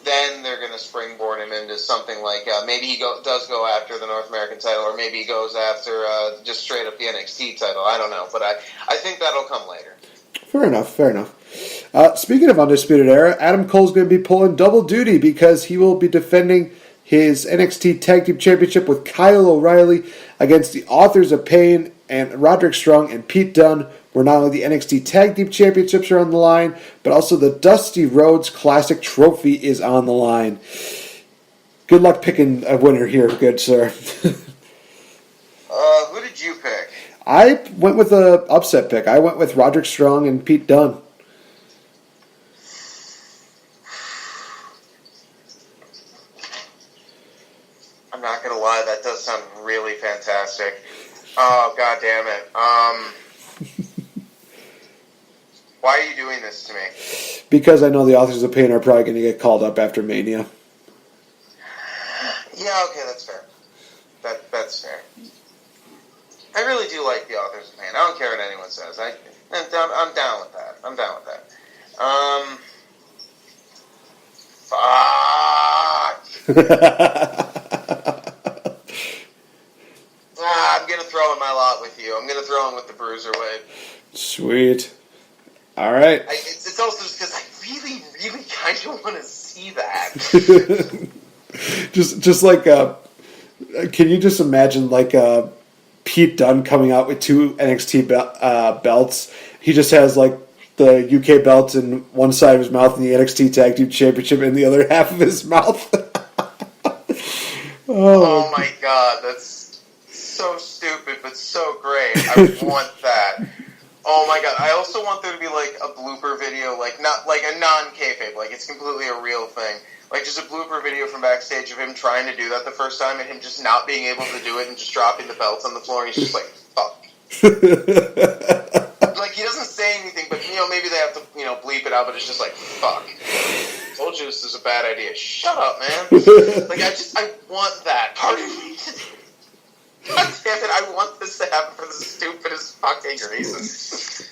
then they're going to springboard him into something like maybe he does go after the North American title, or maybe he goes after just straight up the NXT title. I don't know, but I think that'll come later. Fair enough. Speaking of Undisputed Era, Adam Cole's going to be pulling double duty because he will be defending his NXT Tag Team Championship with Kyle O'Reilly against the Authors of Pain and Roderick Strong and Pete Dunne, where not only the NXT Tag Team Championships are on the line, but also the Dusty Rhodes Classic Trophy is on the line. Good luck picking a winner here, good sir. Who did you pick? I went with an upset pick. I went with Roderick Strong and Pete Dunne. I'm not going to lie, that does sound really fantastic. Oh, God damn it. Why are you doing this to me? Because I know the Authors of Pain are probably going to get called up after Mania. Yeah, okay, that's fair. That's fair. I really do like the Authors of Pain. I don't care what anyone says. I'm down with that. Fuck. I'm going to throw in my lot with you. I'm going to throw in with the Bruiserweight. Sweet. All right. It's also just because I really, really kind of want to see that. just like, can you just imagine like Pete Dunne coming out with two NXT belts? He just has like the UK belts in one side of his mouth and the NXT Tag Team Championship in the other half of his mouth. Oh my god, that's so stupid, but so great. I want that. Oh my god, I also want there to be like a blooper video, like not like a non-kayfabe, like it's completely a real thing. Like just a blooper video from backstage of him trying to do that the first time and him just not being able to do it and just dropping the belts on the floor and he's just like, fuck. Like he doesn't say anything, but maybe they have to, bleep it out, but it's just like, fuck. Told you this is a bad idea. Shut up, man. Like I want that. Part of me. God damn it, I want this to happen for the stupidest fucking reasons.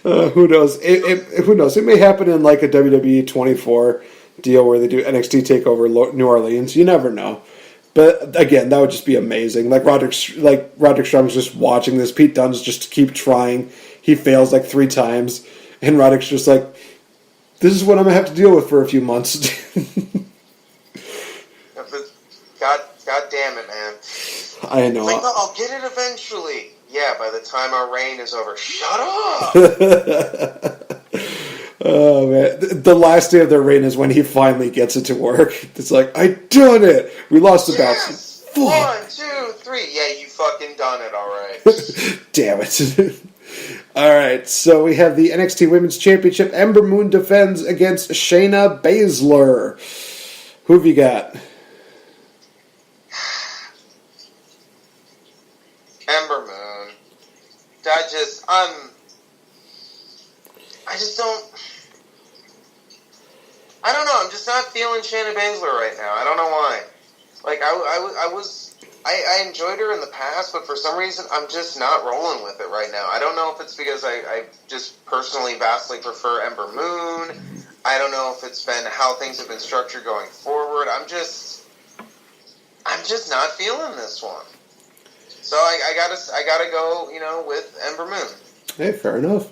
Who knows? Who knows? It may happen in like a WWE 24 deal where they do NXT TakeOver New Orleans. You never know. But again, that would just be amazing. Like Roderick Strong's just watching this. Pete Dunne's just keep trying. He fails like 3 times. And Roderick's just like, this is what I'm going to have to deal with for a few months. God damn it, man. I know. Like, no, I'll get it eventually. Yeah, by the time our reign is over. Shut up! Oh, man. The last day of their reign is when he finally gets it to work. It's like, I done it! We lost the belts. 1, 2, 3. Yeah, you fucking done it, alright. Damn it. Alright, so we have the NXT Women's Championship. Ember Moon defends against Shayna Baszler. Who have you got? Ember Moon. I don't know, I'm just not feeling Shayna Baszler right now. I don't know why. Like, I enjoyed her in the past, but for some reason, I'm just not rolling with it right now. I don't know if it's because I just personally vastly prefer Ember Moon. I don't know if it's been how things have been structured going forward. I'm just not feeling this one. So I gotta go, with Ember Moon. Hey, fair enough.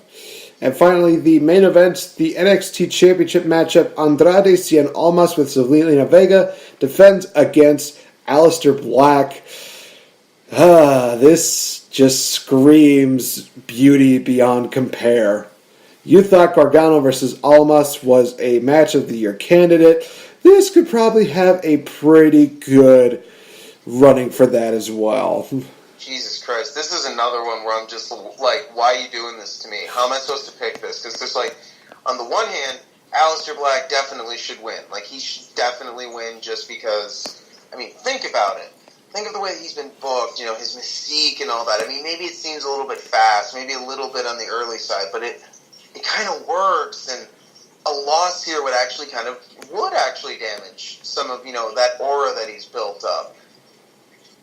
And finally, the main event, the NXT Championship matchup, Andrade Cien Almas with Zelina Vega defends against Aleister Black. This just screams beauty beyond compare. You thought Gargano versus Almas was a match of the year candidate. This could probably have a pretty good running for that as well. Jesus Christ, this is another one where I'm just like, why are you doing this to me? How am I supposed to pick this? Because there's like, on the one hand, Aleister Black definitely should win. Like, he should definitely win just because, I mean, think about it. Think of the way he's been booked, his mystique and all that. I mean, maybe it seems a little bit fast, maybe a little bit on the early side, but it kind of works, and a loss here would actually damage some of, that aura that he's built up.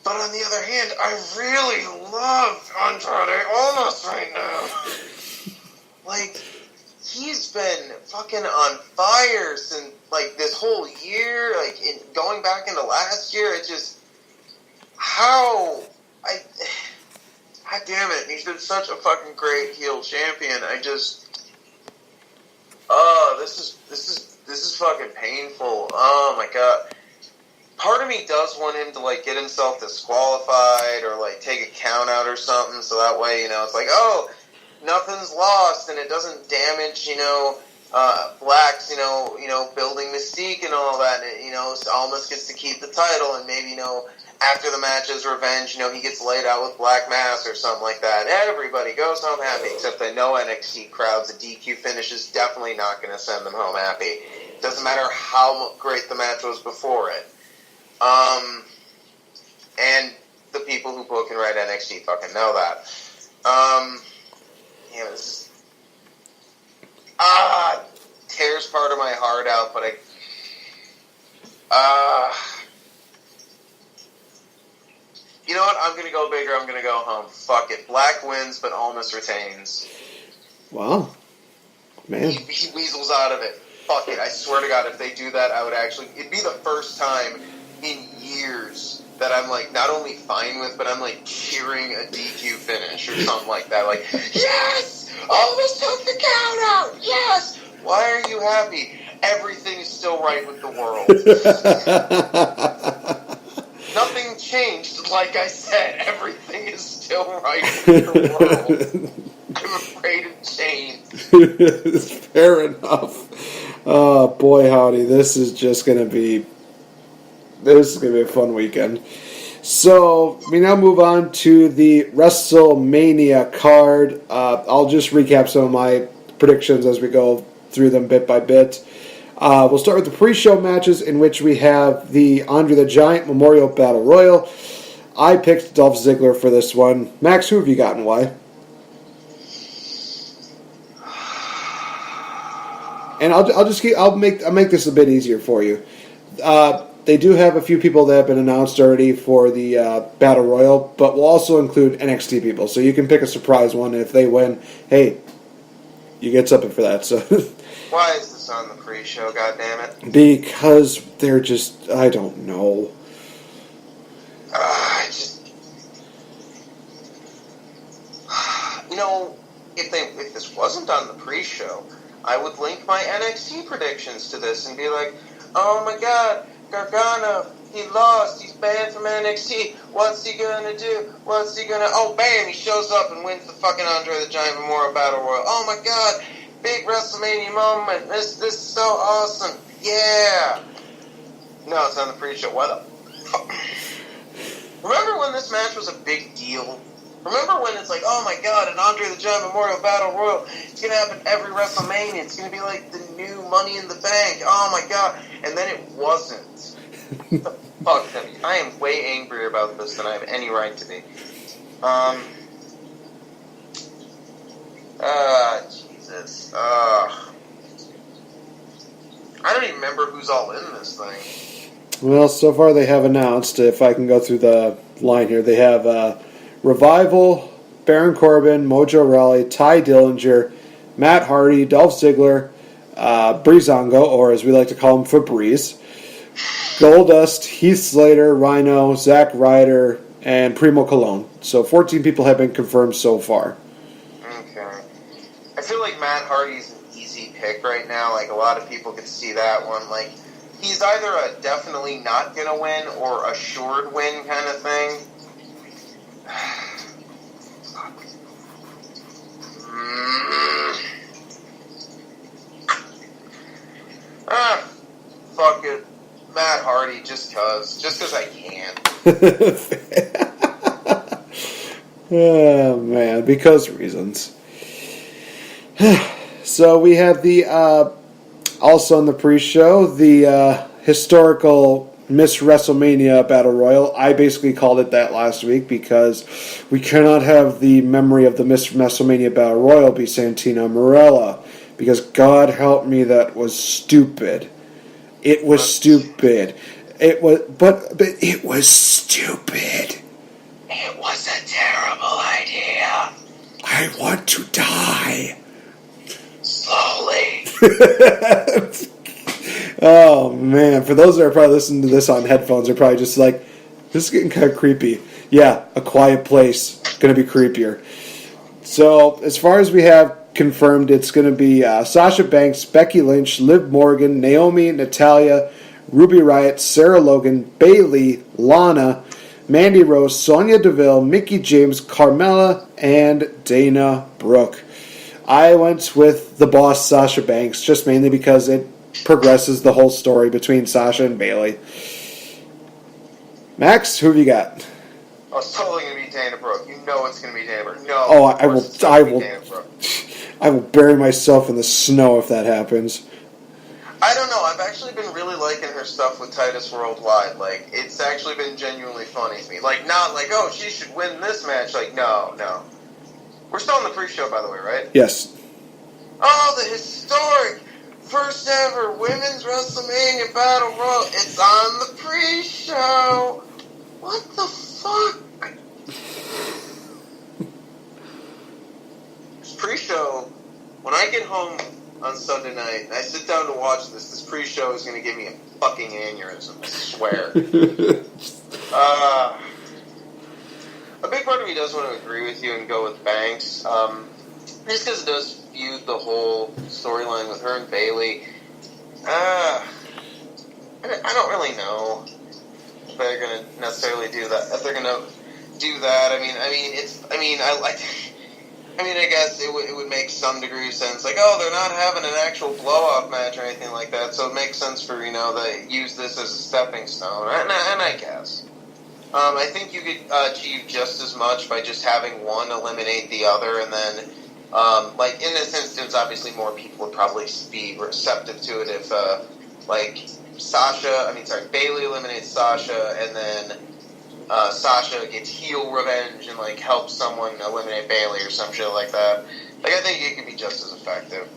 But on the other hand, I really love Andrade Almas right now. Like, he's been fucking on fire since like, this whole year, like, going back into last year, it just, God damn it, he's been such a fucking great heel champion. This is fucking painful. Oh my god. Part of me does want him to, like, get himself disqualified or, like, take a count out or something, so that way, it's like, oh, nothing's lost, and it doesn't damage, Black's, building mystique and all that, and, Almas gets to keep the title, and maybe, after the match's revenge, he gets laid out with Black Mass or something like that. Everybody goes home happy, except I know NXT crowds, a DQ finish is definitely not going to send them home happy. Doesn't matter how great the match was before it. And the people who book and write NXT fucking know that. This is... tears part of my heart out, but you know what? I'm going to go bigger. I'm going to go home. Fuck it. Black wins, but Almas retains. Wow. Man. He weasels out of it. Fuck it. I swear to God, if they do that, I would actually... It'd be the first time in years that I'm, like, not only fine with, but I'm, like, cheering a DQ finish or something like that. Like, yes! Almas took the count out! Yes! Why are you happy? Everything is still right with the world. Nothing changed, like I said. Everything is still right with the world. I'm afraid of change. Fair enough. Oh, boy, howdy. This is going to be a fun weekend. So, we now move on to the WrestleMania card. I'll just recap some of my predictions as we go through them bit by bit. We'll start with the pre-show matches, in which we have the Andre the Giant Memorial Battle Royal. I picked Dolph Ziggler for this one. Max, who have you got and why? And I'll make this a bit easier for you. They do have a few people that have been announced already for the Battle Royal, but we'll also include NXT people, so you can pick a surprise one. If they win, hey, you get something for that. So. Why is this on the pre-show, goddammit? Because they're just, I don't know. If this wasn't on the pre-show, I would link my NXT predictions to this and be like, oh my god, Gargano, he lost, he's banned from NXT, what's he gonna do? Oh, bam, he shows up and wins the fucking Andre the Giant Memorial Battle Royal. Oh my god, big WrestleMania moment, this is so awesome, yeah! No, it's on the pre-show, what the fuck? Remember when this match was a big deal? Remember when it's like, oh my god, an Andre the Giant Memorial Battle Royal, it's going to happen every WrestleMania, it's going to be like the new Money in the Bank, oh my god, and then it wasn't. Fuck them. I am way angrier about this than I have any right to be. Jesus. I don't even remember who's all in this thing. Well, so far they have announced, if I can go through the line here, they have Revival, Baron Corbin, Mojo Rawley, Ty Dillinger, Matt Hardy, Dolph Ziggler, Breezango, or as we like to call him, Febreze, Goldust, Heath Slater, Rhino, Zack Ryder, and Primo Colon. So 14 people have been confirmed so far. Okay. I feel like Matt Hardy's an easy pick right now. Like, a lot of people could see that one. Like, he's either a definitely not gonna win or assured win kind of thing. Fuck it. Matt Hardy, just cause I can. Oh, man, because reasons. So we have the, also on the pre-show, the historical Miss WrestleMania Battle Royal. I basically called it that last week because we cannot have the memory of the Miss WrestleMania Battle Royal be Santina Marella. Because God help me, that was stupid. It was stupid. It was, but it was stupid. It was a terrible idea. I want to die. Slowly. Oh, man. For those that are probably listening to this on headphones, are probably just like, this is getting kind of creepy. Yeah, A Quiet Place. Going to be creepier. So, as far as we have confirmed, it's going to be Sasha Banks, Becky Lynch, Liv Morgan, Naomi, Natalya, Ruby Riott, Sarah Logan, Bayley, Lana, Mandy Rose, Sonya Deville, Mickie James, Carmella, and Dana Brooke. I went with the boss, Sasha Banks, just mainly because it progresses the whole story between Sasha and Bayley. Max, who have you got? Oh, it's totally going to be Dana Brooke. You know it's going to be Dana Brooke. No. Oh, I will bury myself in the snow if that happens. I don't know. I've actually been really liking her stuff with Titus Worldwide. Like, it's actually been genuinely funny to me. Like, not like, oh, she should win this match. Like, no. We're still on the pre-show, by the way, right? Yes. Oh, the historic first ever Women's WrestleMania Battle Royal. It's on the pre-show. What the fuck? This pre-show, when I get home on Sunday night and I sit down to watch this pre-show is going to give me a fucking aneurysm, I swear. A big part of me does want to agree with you and go with Banks, just because it does feud the whole storyline with her and Bayley. I don't really know if they're going to necessarily do that. If they're going to do that, I guess it would make some degree of sense. Like, oh, they're not having an actual blow-off match or anything like that, so it makes sense for, they use this as a stepping stone. And I guess. I think you could achieve just as much by just having one eliminate the other, and then, in this instance, obviously more people would probably be receptive to it if, Bayley eliminates Sasha, and then Sasha gets heel revenge and, helps someone eliminate Bayley or some shit like that. I think it could be just as effective.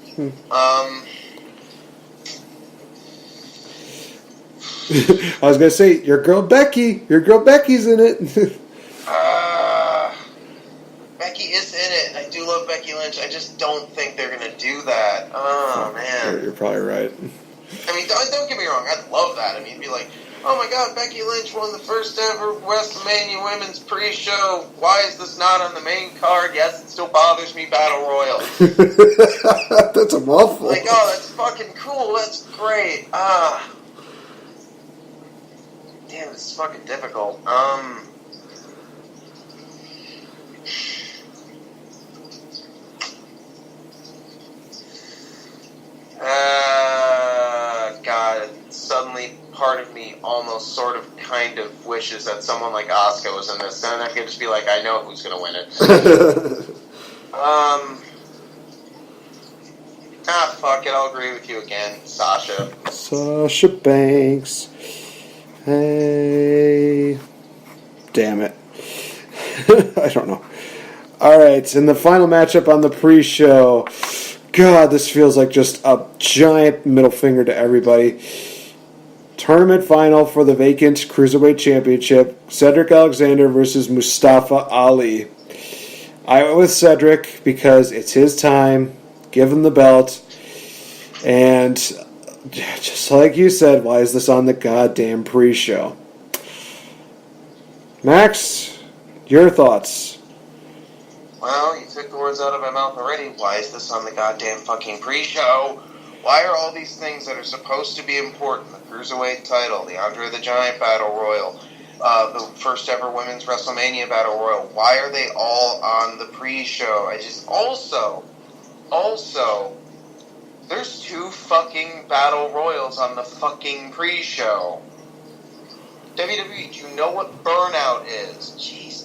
I was going to say, your girl Becky's in it. Becky is in it. I do love Becky Lynch. I just don't think they're going to do that. Oh, man. You're probably right. Don't get me wrong. I'd love that. It'd be like, oh my god, Becky Lynch won the first ever WrestleMania Women's pre-show. Why is this not on the main card? Yes, it still bothers me, Battle Royal. That's a mouthful. Oh, that's fucking cool. That's great. Damn, this is fucking difficult. God, suddenly part of me almost sort of kind of wishes that someone like Asuka was in this, and I could just be like, I know who's going to win it. Fuck it, I'll agree with you again. Sasha Banks. Hey. Damn it. I don't know. Alright, and the final matchup on the pre-show. God, this feels like just a giant middle finger to everybody. Tournament final for the vacant Cruiserweight Championship. Cedric Alexander versus Mustafa Ali. I went with Cedric because it's his time. Give him the belt. And just like you said, why is this on the goddamn pre-show? Max, your thoughts? Well, you took the words out of my mouth already. Why is this on the goddamn fucking pre-show? Why are all these things that are supposed to be important, the Cruiserweight title, the Andre the Giant Battle Royal, the first ever Women's WrestleMania Battle Royal, why are they all on the pre-show? Also, there's 2 fucking Battle Royals on the fucking pre-show. WWE, do you know what burnout is? Jeez.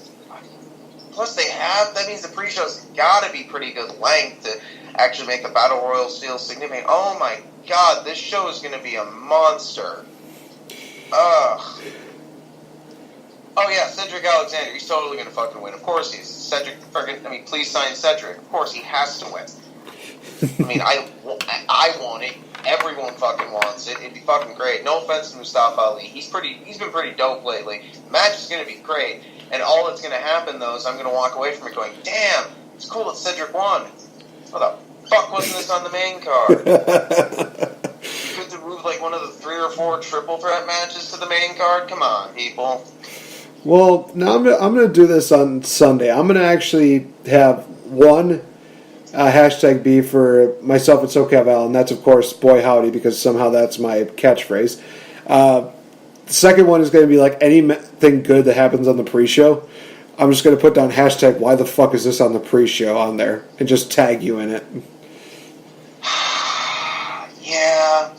Plus, that means the pre-show's gotta be pretty good length to actually make the Battle Royals feel significant. Oh my god, this show is gonna be a monster. Ugh. Oh yeah, Cedric Alexander, he's totally gonna fucking win. Of course he is. Please sign Cedric. Of course, he has to win. I want it. Everyone fucking wants it. It'd be fucking great. No offense to Mustafa Ali. He's been pretty dope lately. The match is going to be great. And all that's going to happen, though, is I'm going to walk away from it going, damn, it's cool that Cedric won. What the fuck wasn't this on the main card? You could have moved, like one of the 3 or 4 triple threat matches to the main card? Come on, people. Well, now I'm gonna do this on Sunday. I'm gonna actually have one hashtag be for myself at SoCalVal, and that's of course Boy Howdy, because somehow that's my catchphrase. The second one is going to be like anything good that happens on the pre-show. I'm just going to put down hashtag why the fuck is this on the pre-show on there and just tag you in it. Yeah.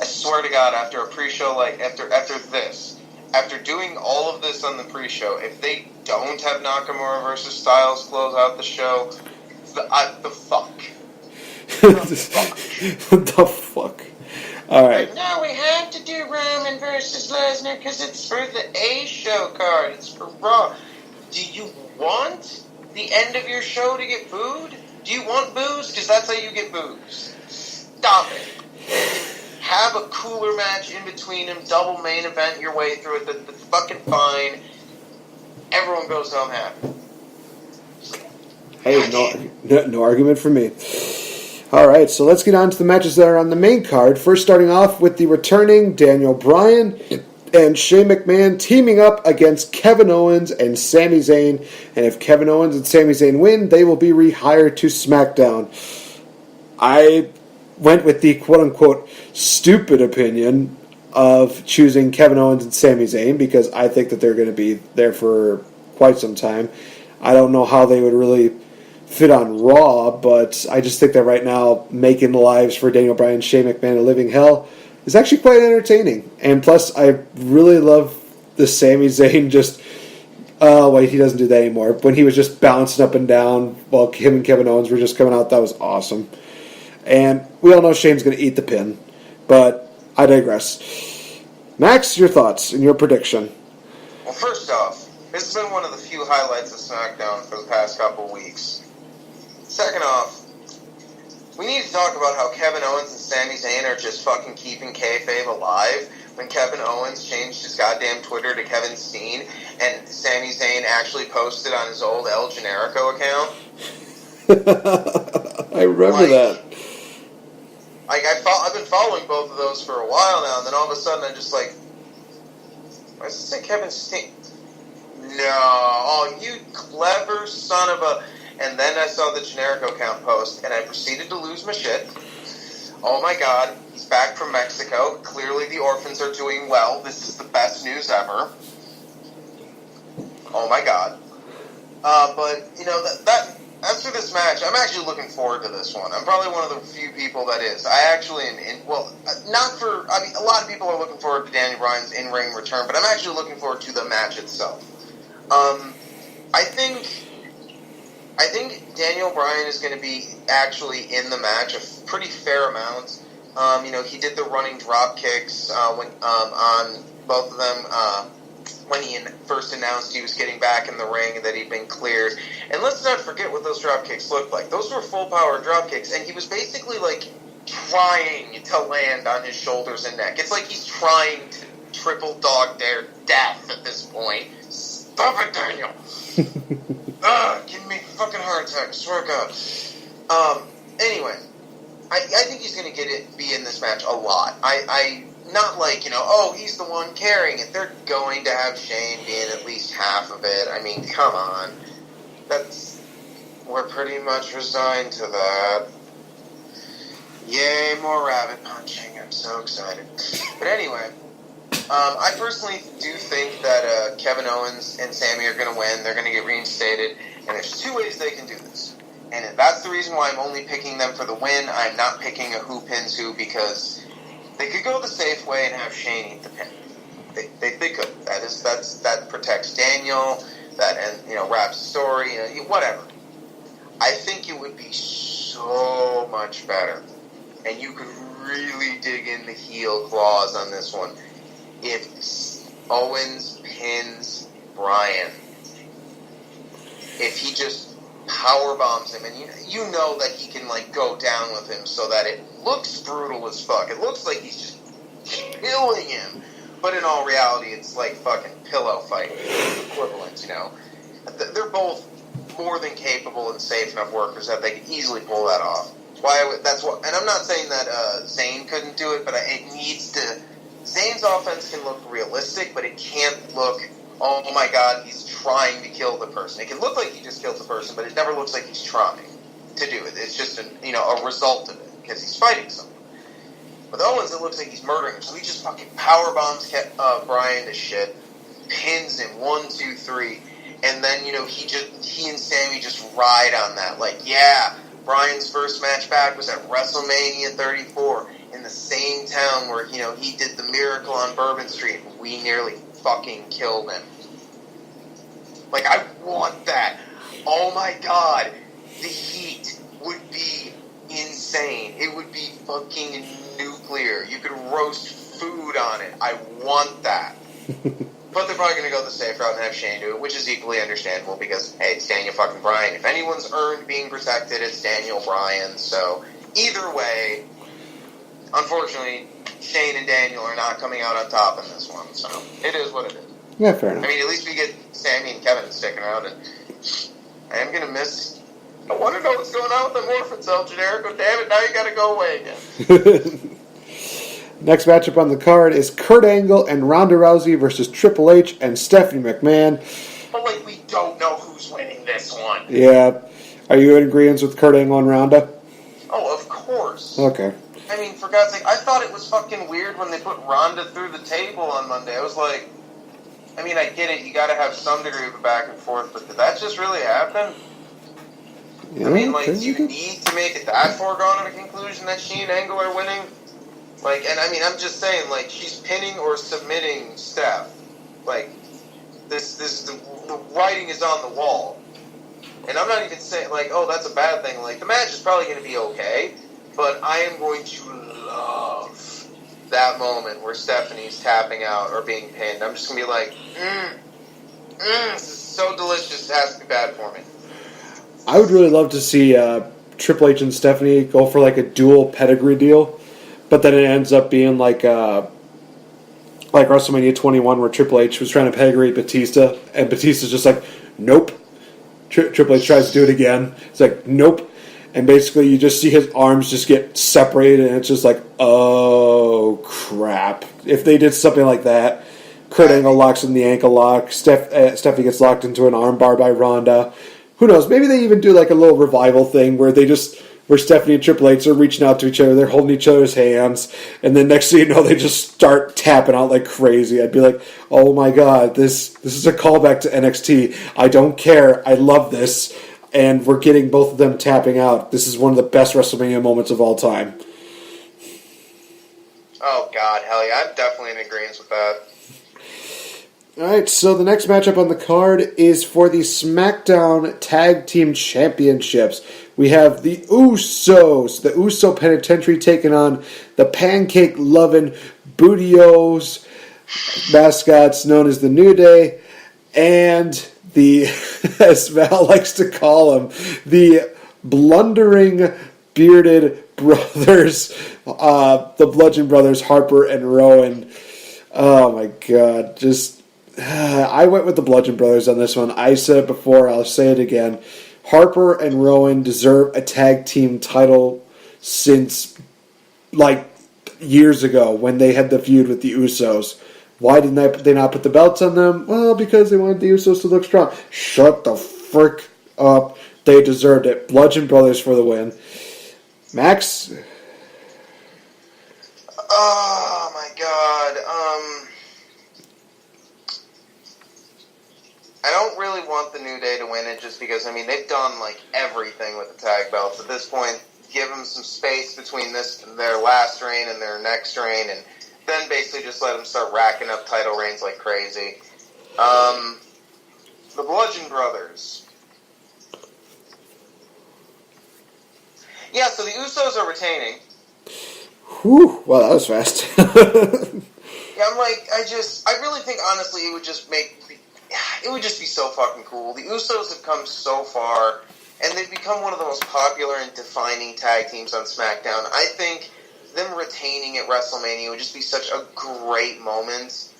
I swear to God, after a pre-show, like, after doing all of this on the pre-show, if they don't have Nakamura versus Styles close out the show, the fuck. The fuck. All right. But no, we have to do Roman versus Lesnar because it's for the A show card. It's for Raw. Do you want the end of your show to get booed? Do you want booze? Because that's how you get boos. Stop it. Have a cooler match in between them. Double main event your way through it. That's fucking fine. Everyone goes home happy. Hey, no argument from me. All right, so let's get on to the matches that are on the main card. First, starting off with the returning Daniel Bryan and Shane McMahon teaming up against Kevin Owens and Sami Zayn. And if Kevin Owens and Sami Zayn win, they will be rehired to SmackDown. I went with the quote-unquote stupid opinion of choosing Kevin Owens and Sami Zayn because I think that they're going to be there for quite some time. I don't know how they would really fit on Raw, but I just think that right now making the lives for Daniel Bryan and Shane McMahon a living hell is actually quite entertaining. And plus, I really love the Sami Zayn just... wait, he doesn't do that anymore. When he was just bouncing up and down while him and Kevin Owens were just coming out, that was awesome. And we all know Shane's going to eat the pin, but I digress. Max, your thoughts and your prediction? Well, first off, this has been one of the few highlights of SmackDown for the past couple weeks. Second off, we need to talk about how Kevin Owens and Sami Zayn are just fucking keeping kayfabe alive when Kevin Owens changed his goddamn Twitter to Kevin Steen and Sami Zayn actually posted on his old El Generico account. I remember that. I've been following both of those for a while now, and then all of a sudden I'm just like, why does it say Kevin Steen? No, oh, you clever son of a... And then I saw the Generico account post, and I proceeded to lose my shit. Oh my god, he's back from Mexico. Clearly the orphans are doing well. This is the best news ever. Oh my god. But, you know, that as for this match, I'm actually looking forward to this one. I'm probably one of the few people that is. I actually am a lot of people are looking forward to Daniel Bryan's in-ring return, but I'm actually looking forward to the match itself. I think Daniel Bryan is going to be actually in the match a pretty fair amount. He did the running drop kicks on both of them when he first announced he was getting back in the ring and that he'd been cleared. And let's not forget what those drop kicks looked like. Those were full power drop kicks, and he was basically like trying to land on his shoulders and neck. It's like he's trying to triple dog dare death at this point. Stop it, Daniel. Give me a fucking heart attack, I swear to God. Anyway, I think he's going to be in this match a lot. Not like, he's the one carrying it. They're going to have Shane be in at least half of it. I mean, come on. We're pretty much resigned to that. Yay, more rabbit punching. I'm so excited. But anyway, I personally do think that Kevin Owens and Sami are going to win. They're going to get reinstated. And there's 2 ways they can do this. And that's the reason why I'm only picking them for the win. I'm not picking a who pins who because they could go the safe way and have Shane eat the pin. They could. That protects Daniel. Wraps the story. Whatever. I think it would be so much better, and you could really dig in the heel claws on this one if Owens pins Bryan. If he just power bombs him, and you know that he can go down with him so that it looks brutal as fuck. It looks like he's just killing him, but in all reality, it's like fucking pillow fighting equivalent. They're both more than capable and safe enough workers that they can easily pull that off. And I'm not saying that Zayn couldn't do it, but it needs to. Zayn's offense can look realistic, but it can't look, oh my god, he's trying to kill the person. It can look like he just killed the person, but it never looks like he's trying to do it. It's just a result of it because he's fighting someone. With Owens, it looks like he's murdering him, so he just fucking power bombs Bryan to shit, pins him 1, 2, 3, and then he and Sammy just ride on that. Like, yeah, Bryan's first match back was at WrestleMania 34 in the same town where he did the Miracle on Bourbon Street. And we nearly fucking killed him. Like, I want that. Oh my god, the heat would be insane. It would be fucking nuclear. You could roast food on it. I want that. But they're probably going to go the safe route and have Shane do it, which is equally understandable because, hey, it's Daniel fucking Bryan. If anyone's earned being protected, it's Daniel Bryan. So, either way, unfortunately, Shane and Daniel are not coming out on top in this one. So, it is what it is. Yeah, fair enough. I mean, at least we get Sammy and Kevin sticking around. And I am going to miss... I want to know what's going on with the Morphin Cell, Generico. Damn it, now you got to go away again. Next matchup on the card is Kurt Angle and Ronda Rousey versus Triple H and Stephanie McMahon. But, we don't know who's winning this one. Yeah. Are you in agreement with Kurt Angle and Ronda? Oh, of course. Okay. I mean, for God's sake, I thought it was fucking weird when they put Ronda through the table on Monday. I was like, I mean, I get it, you gotta have some degree of a back and forth, but did that just really happen? Yeah, I mean, do you need to make it that foregone of a conclusion that she and Angle are winning? And I mean, I'm just saying, she's pinning or submitting Steph. The writing is on the wall. And I'm not even saying, oh, that's a bad thing. The match is probably going to be okay, but I am going to love that moment where Stephanie's tapping out or being pinned. I'm just going to be like, this is so delicious, it has to be bad for me. I would really love to see Triple H and Stephanie go for, a dual pedigree deal. But then it ends up being like WrestleMania 21 where Triple H was trying to pedigree Batista, and Batista's just like, nope. Triple H tries to do it again. It's like, nope. And basically you just see his arms just get separated, and it's just like, oh, crap. If they did something like that, Kurt Angle locks in the ankle lock, Stephanie gets locked into an armbar by Ronda. Who knows? Maybe they even do a little revival thing where Stephanie and Triple H are reaching out to each other, they're holding each other's hands, and then next thing you know, they just start tapping out like crazy. I'd be like, oh my god, this is a callback to NXT. I don't care. I love this. And we're getting both of them tapping out. This is one of the best WrestleMania moments of all time. Oh god, hell yeah. I'm definitely in agreement with that. Alright, so the next matchup on the card is for the SmackDown Tag Team Championships. We have the Usos, the Uso Penitentiary, taking on the pancake-loving Booty-O's mascots known as the New Day, and the, as Val likes to call them, the blundering, bearded brothers, the Bludgeon Brothers, Harper and Rowan. Oh my god, I went with the Bludgeon Brothers on this one. I said it before, I'll say it again. Harper and Rowan deserve a tag team title since, years ago when they had the feud with the Usos. Why didn't they not put the belts on them? Well, because they wanted the Usos to look strong. Shut the frick up. They deserved it. Bludgeon Brothers for the win. Max? Oh, my God. I don't really want the New Day to win it just because, they've done, everything with the tag belts. At this point, give them some space between their last reign and their next reign, and then basically just let them start racking up title reigns like crazy. The Bludgeon Brothers. Yeah, so the Usos are retaining. Whew, well, that was fast. Yeah, I really think, honestly, it would just be so fucking cool. The Usos have come so far, and they've become one of the most popular and defining tag teams on SmackDown. I think them retaining at WrestleMania would just be such a great moment.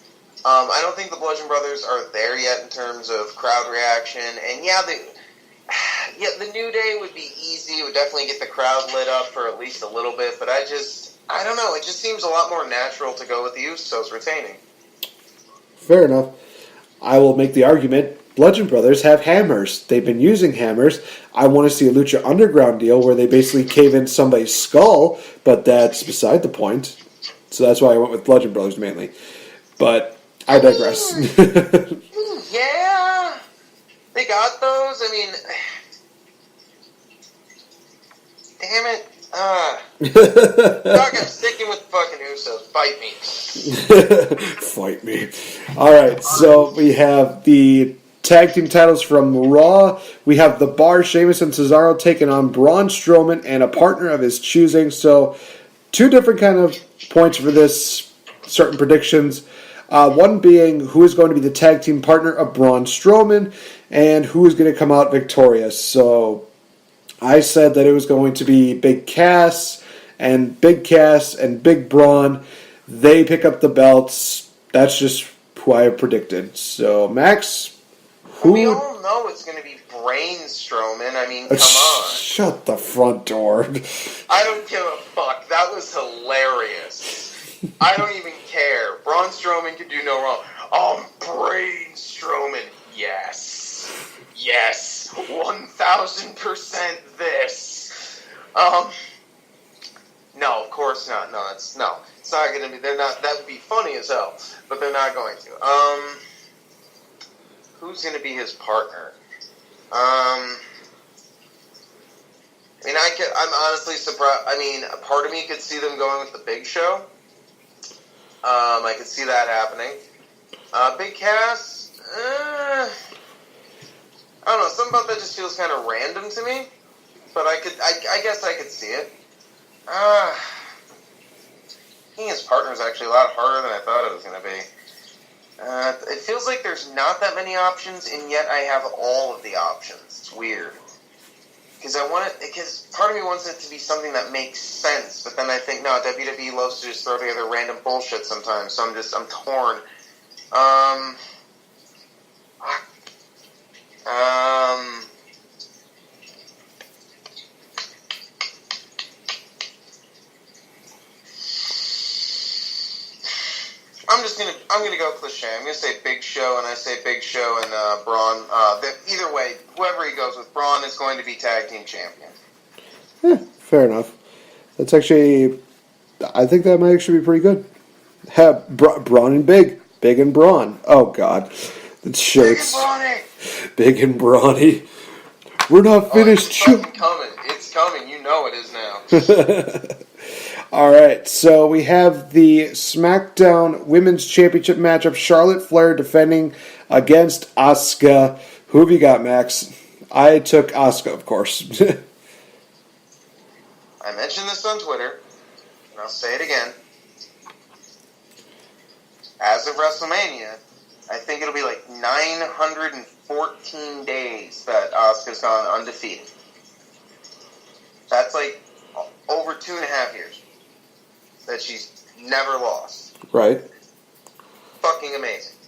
I don't think the Bludgeon Brothers are there yet in terms of crowd reaction, and yeah, Yeah, the New Day would be easy. It would definitely get the crowd lit up for at least a little bit. But I don't know. It just seems a lot more natural to go with the Usos retaining. Fair enough. I will make the argument. Bludgeon Brothers have hammers. They've been using hammers. I want to see a Lucha Underground deal where they basically cave in somebody's skull, but that's beside the point. So that's why I went with Bludgeon Brothers mainly. But I digress. Yeah, they got those. I mean, damn it. Fuck, I'm sticking with fucking Usos. Fight me. Fight me. Alright, so we have the tag team titles from Raw. We have The Bar, Sheamus and Cesaro taking on Braun Strowman and a partner of his choosing. So, two different kind of points for this, certain predictions. One being who is going to be the tag team partner of Braun Strowman and who is going to come out victorious. So, I said that it was going to be Big Cass and Big Braun. They pick up the belts. That's just who I have predicted. So, Max, who? We all know it's going to be Braun Strowman. I mean, come on. Shut the front door. I don't give a fuck. That was hilarious. I don't even care. Braun Strowman could do no wrong. Braun Strowman. Yes. Yes. 1,000% this. No, of course not. No. It's not going to be. They're not. That would be funny as hell, but they're not going to. Who's going to be his partner? I mean, I'm honestly surprised. I mean, a part of me could see them going with the Big Show. I could see that happening. Big Cass. I don't know. Something about that just feels kind of random to me. But I guess I could see it. Being his partner is actually a lot harder than I thought it was going to be. It feels like there's not that many options, and yet I have all of the options. It's weird. Because part of me wants it to be something that makes sense, but then I think, no, WWE loves to just throw together random bullshit sometimes, so I'm torn. I'm gonna go cliche. I'm gonna say Big Show, and I say Big Show and Braun. Either way, whoever he goes with, Braun is going to be tag team champion. Yeah, fair enough. That's actually, I think that might actually be pretty good. Have Braun and Big and Braun. Oh God, that shirts. Big and Brawny. We're not finished. It's fucking coming. It's coming. You know it is now. All right, so we have the SmackDown Women's Championship matchup. Charlotte Flair defending against Asuka. Who have you got, Max? I took Asuka, of course. I mentioned this on Twitter, and I'll say it again. As of WrestleMania, I think it'll be like 914 days that Asuka's gone undefeated. That's like over 2.5 years that she's never lost. Right. Fucking amazing.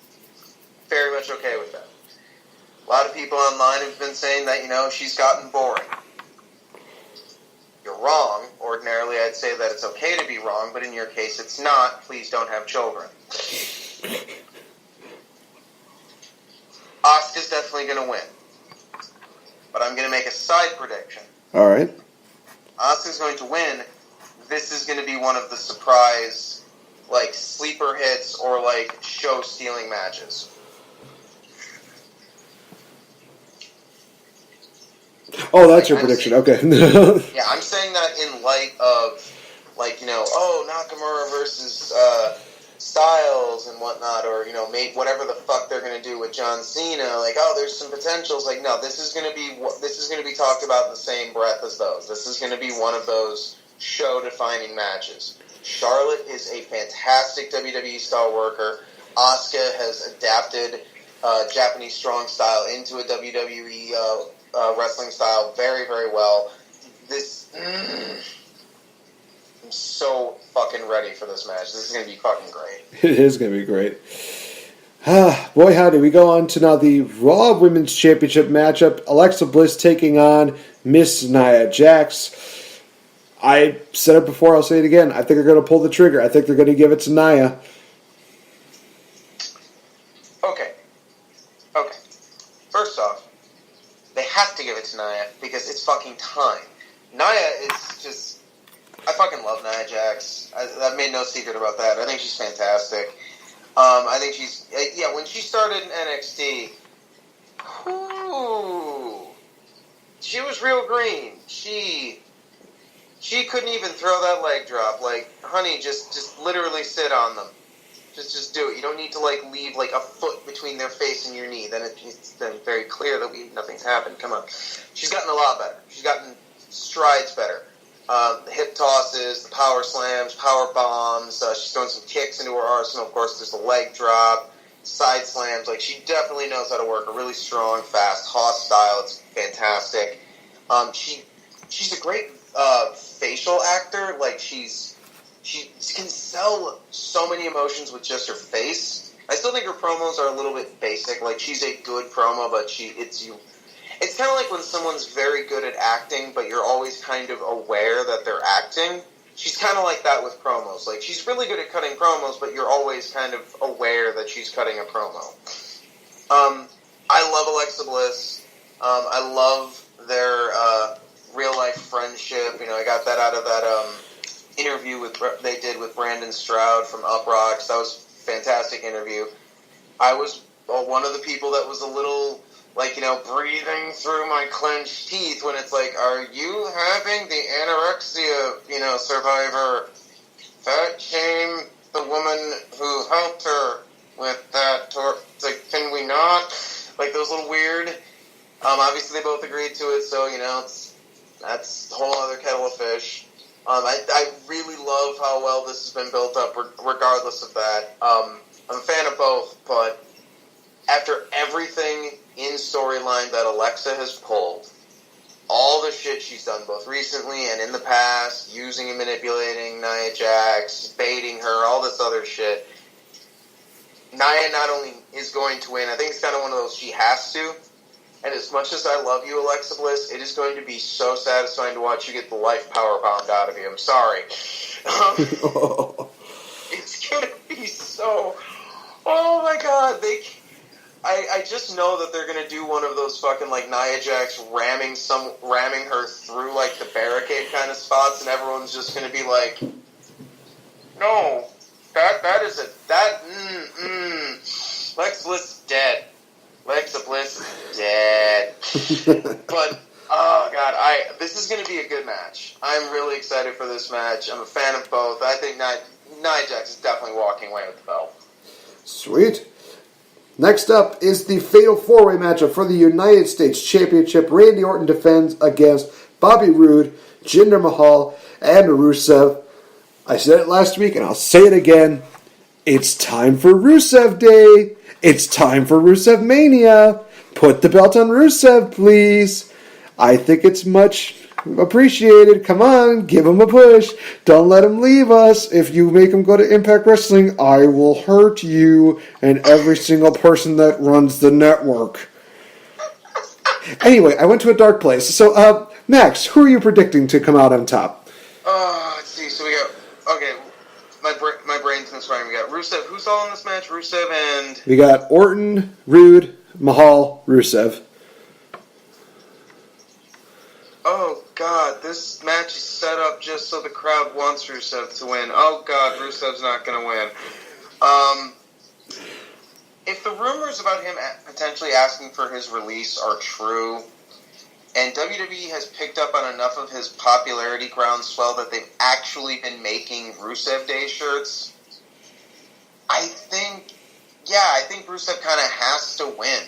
Very much okay with that. A lot of people online have been saying that, she's gotten boring. You're wrong. Ordinarily, I'd say that it's okay to be wrong, but in your case, it's not. Please don't have children. Asuka's definitely going to win. But I'm going to make a side prediction. All right. Asuka's going to win. This is going to be one of the surprise, sleeper hits or, show-stealing matches. Oh, that's your prediction. Okay. Yeah, I'm saying that in light of, Nakamura versus Styles and whatnot, or, whatever the fuck they're going to do with John Cena. There's some potentials. No, this is going to be talked about in the same breath as those. This is going to be one of those show-defining matches. Charlotte is a fantastic WWE style worker. Asuka has adapted Japanese strong style into a WWE wrestling style very, very well. I'm so fucking ready for this match. This is going to be fucking great. It is going to be great. Boy, howdy. We go on to now the Raw Women's Championship matchup. Alexa Bliss taking on Miss Nia Jax. I said it before, I'll say it again. I think they're going to pull the trigger. I think they're going to give it to Nia. Okay. First off, they have to give it to Nia because it's fucking time. Nia is just... I fucking love Nia Jax. I've made no secret about that. I think she's fantastic. I think she's... Yeah, when she started in NXT, she was real green. She couldn't even throw that leg drop. Like, honey, just literally sit on them. Just do it. You don't need to, like, leave, like, a foot between their face and your knee. Then it's then very clear that nothing's happened. Come on. She's gotten a lot better. She's gotten strides better. The hip tosses, the power slams, power bombs. She's throwing some kicks into her arsenal. Of course, there's the leg drop, side slams. Like, she definitely knows how to work a really strong, fast Hoss style. It's fantastic. She's a great facial actor. Like, she can sell so many emotions with just her face. I still think her promos are a little bit basic. Like, she's a good promo, but it's kind of like when someone's very good at acting, but you're always kind of aware that they're acting. She's kind of like that with promos. Like, she's really good at cutting promos, but you're always kind of aware that she's cutting a promo. I love Alexa Bliss. I love their real-life friendship. You know, I got that out of that interview they did with Brandon Stroud from Up Rocks. That was a fantastic interview. I was one of the people that was a little... like, you know, breathing through my clenched teeth when it's like, are you having the anorexia, you know, survivor? Fat shame the woman who helped her with that. It's like, can we not? Like, those little weird. Obviously, they both agreed to it, so, you know, that's a whole other kettle of fish. I really love how well this has been built up, regardless of that. I'm a fan of both, but after everything in storyline that Alexa has pulled, all the shit she's done both recently and in the past, using and manipulating Nia Jax, baiting her, all this other shit, Nia not only is going to win, I think it's kind of one of those she has to, and as much as I love you, Alexa Bliss, it is going to be so satisfying to watch you get the life power bombed out of you. I'm sorry. It's going to be so... Oh my god, I just know that they're gonna do one of those fucking like Nia Jax ramming her through like the barricade kind of spots, and everyone's just gonna be like, "No, Lex Bliss is dead. Alexa Bliss is dead." But oh god, this is gonna be a good match. I'm really excited for this match. I'm a fan of both. I think Nia Jax is definitely walking away with the belt. Sweet. Next up is the Fatal 4-Way matchup for the United States Championship. Randy Orton defends against Bobby Roode, Jinder Mahal, and Rusev. I said it last week, and I'll say it again. It's time for Rusev Day. It's time for Rusev Mania. Put the belt on Rusev, please. I think it's much appreciated. Come on, give him a push. Don't let him leave us. If you make him go to Impact Wrestling, I will hurt you and every single person that runs the network. Anyway, I went to a dark place. So, Max, who are you predicting to come out on top? Let's see. So we got... Okay, my brain's conspiring. We got Rusev. Who's all in this match? Rusev and... We got Orton, Roode, Mahal, Rusev. Oh, God, this match is set up just so the crowd wants Rusev to win. Oh, God, Rusev's not going to win. If the rumors about him potentially asking for his release are true, and WWE has picked up on enough of his popularity groundswell that they've actually been making Rusev Day shirts, I think Rusev kind of has to win.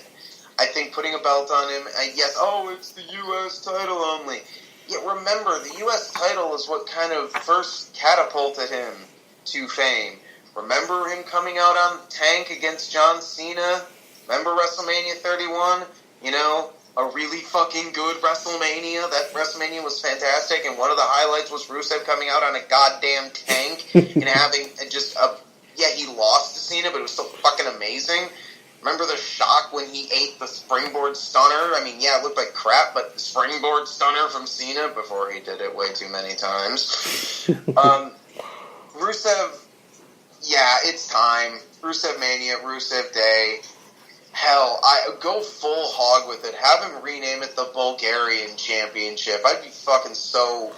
I think putting a belt on him, yes, it's the U.S. title only. Yet remember, the U.S. title is what kind of first catapulted him to fame. Remember him coming out on Tank against John Cena? Remember WrestleMania 31? You know, a really fucking good WrestleMania. That WrestleMania was fantastic, and one of the highlights was Rusev coming out on a goddamn tank and having just a... Yeah, he lost to Cena, but it was still fucking amazing. Remember the shock when he ate the springboard stunner? I mean, yeah, it looked like crap, but the springboard stunner from Cena before he did it way too many times. Rusev, yeah, it's time. Rusev Mania, Rusev Day. Hell, I go full hog with it. Have him rename it the Bulgarian Championship. I'd be fucking so...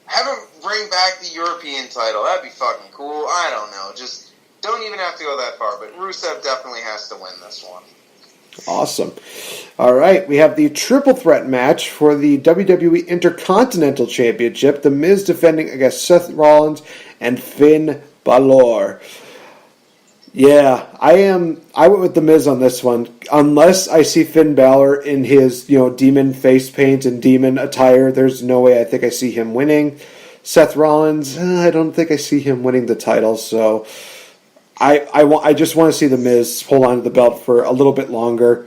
Have him bring back the European title. That'd be fucking cool. I don't know. Just don't even have to go that far. But Rusev definitely has to win this one. Awesome. All right, we have the triple threat match for the WWE Intercontinental Championship. The Miz defending against Seth Rollins and Finn Balor. Yeah, I went with the Miz on this one. Unless I see Finn Balor in his, demon face paint and demon attire, there's no way I think I see him winning. Seth Rollins, I don't think I see him winning the title, so I just want to see the Miz hold on to the belt for a little bit longer.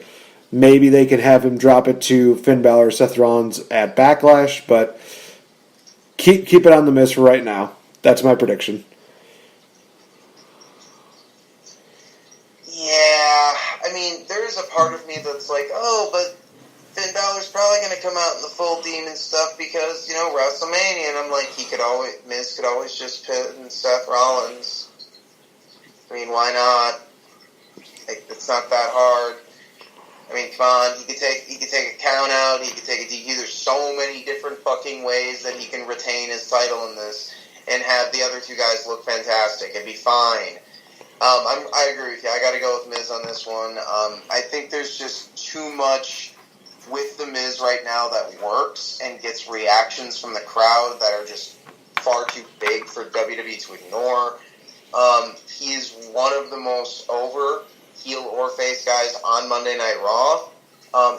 Maybe they can have him drop it to Finn Balor or Seth Rollins at Backlash, but keep it on the Miz for right now. That's my prediction. Yeah, I mean, there is a part of me that's like, oh, but Finn Balor's probably going to come out in the full demon stuff because, WrestleMania, and I'm like, Miz could always just pin Seth Rollins. I mean, why not? It's not that hard. I mean, come on, he could take a count out, he could take a DQ. There's so many different fucking ways that he can retain his title in this and have the other two guys look fantastic. It'd be fine. I agree with you. I got to go with Miz on this one. I think there's just too much with the Miz right now that works and gets reactions from the crowd that are just far too big for WWE to ignore. He is one of the most over heel or face guys on Monday Night Raw.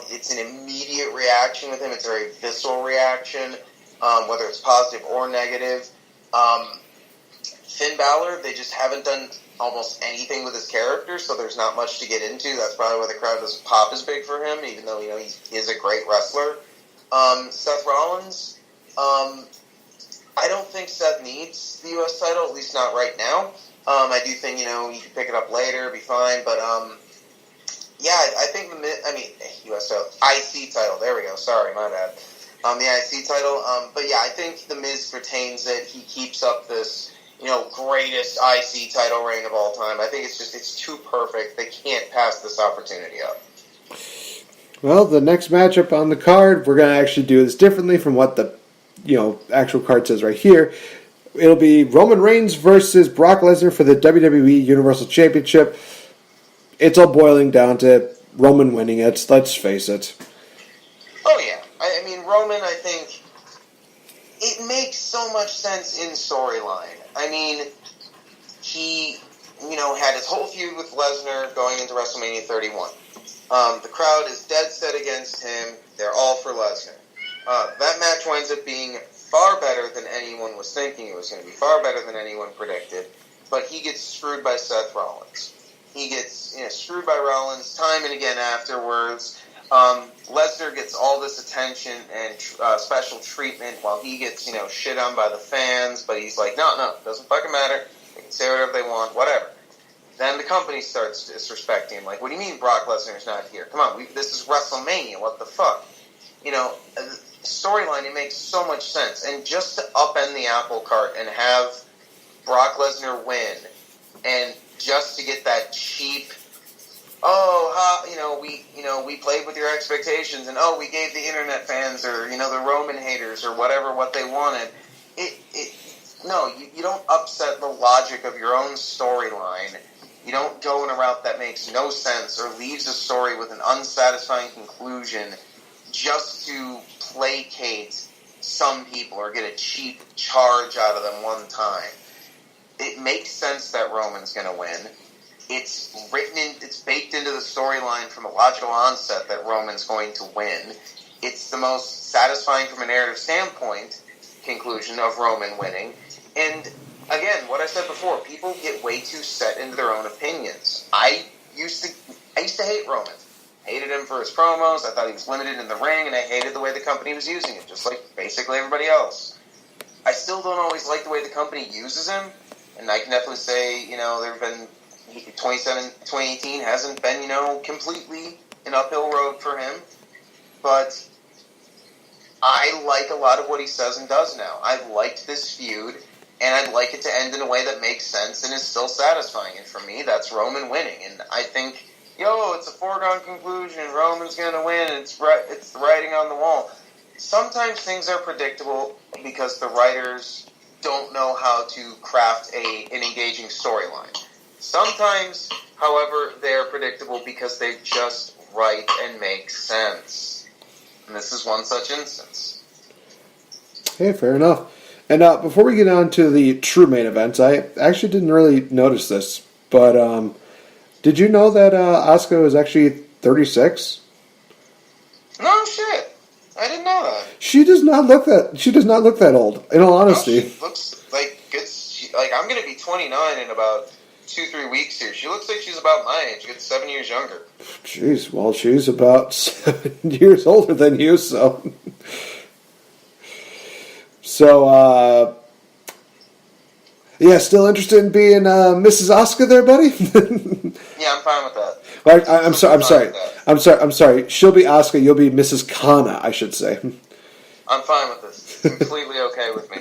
It's an immediate reaction with him. It's a very visceral reaction, whether it's positive or negative. Finn Balor, they just haven't done almost anything with his character, so there's not much to get into. That's probably why the crowd doesn't pop as big for him, even though, he is a great wrestler. Seth Rollins, I don't think Seth needs the U.S. title, at least not right now. I do think, he can pick it up later, be fine, but, yeah, I think U.S. title, IC title, there we go, sorry, my bad. The IC title, but yeah, I think the Miz retains it. He keeps up this, greatest IC title reign of all time. I think it's too perfect. They can't pass this opportunity up. Well, the next matchup on the card, we're going to actually do this differently from what the, actual card says right here. It'll be Roman Reigns versus Brock Lesnar for the WWE Universal Championship. It's all boiling down to Roman winning it. Let's face it. Oh, yeah. I mean, Roman, I think, it makes so much sense in storyline. I mean, he, had his whole feud with Lesnar going into WrestleMania 31. The crowd is dead set against him. They're all for Lesnar. That match winds up being far better than anyone was thinking it was going to be, far better than anyone predicted. But he gets screwed by Seth Rollins. He gets screwed by Rollins time and again afterwards. Lesnar gets all this attention and special treatment while he gets, shit on by the fans. But he's like, no, doesn't fucking matter. They can say whatever they want, whatever. Then the company starts disrespecting him. Like, what do you mean Brock Lesnar's not here? Come on, this is WrestleMania. What the fuck? Storyline, it makes so much sense. And just to upend the apple cart and have Brock Lesnar win, and just to get that cheap, we played with your expectations, and we gave the internet fans or the Roman haters or whatever what they wanted. You don't upset the logic of your own storyline. You don't go in a route that makes no sense or leaves a story with an unsatisfying conclusion just to placate some people or get a cheap charge out of them one time. It makes sense that Roman's going to win. It's baked into the storyline from a logical onset that Roman's going to win. It's the most satisfying from a narrative standpoint conclusion of Roman winning. And again, what I said before, people get way too set into their own opinions. I used to hate Roman. Hated him for his promos. I thought he was limited in the ring, and I hated the way the company was using him, just like basically everybody else. I still don't always like the way the company uses him, and I can definitely say, there have been 2018 hasn't been, completely an uphill road for him. But I like a lot of what he says and does now. I've liked this feud, and I'd like it to end in a way that makes sense and is still satisfying. And for me, that's Roman winning. And I think, it's a foregone conclusion. Roman's going to win. It's the writing on the wall. Sometimes things are predictable because the writers don't know how to craft an engaging storyline. Sometimes, however, they're predictable because they just write and make sense. And this is one such instance. Hey, fair enough. And before we get on to the true main events, I actually didn't really notice this, but did you know that Asuka is actually 36? No shit. I didn't know that. She does not look that old, in all honesty. No, she looks like good. I'm going to be 29 in about 2-3 weeks here. She looks like she's about my age. Gets 7 years younger. Jeez, well, she's about 7 years older than you, so. So, still interested in being Mrs. Asuka there, buddy? Yeah, I'm fine with that. Well, I'm sorry. She'll be Asuka. You'll be Mrs. Kana, I should say. I'm fine with this. Completely okay with me.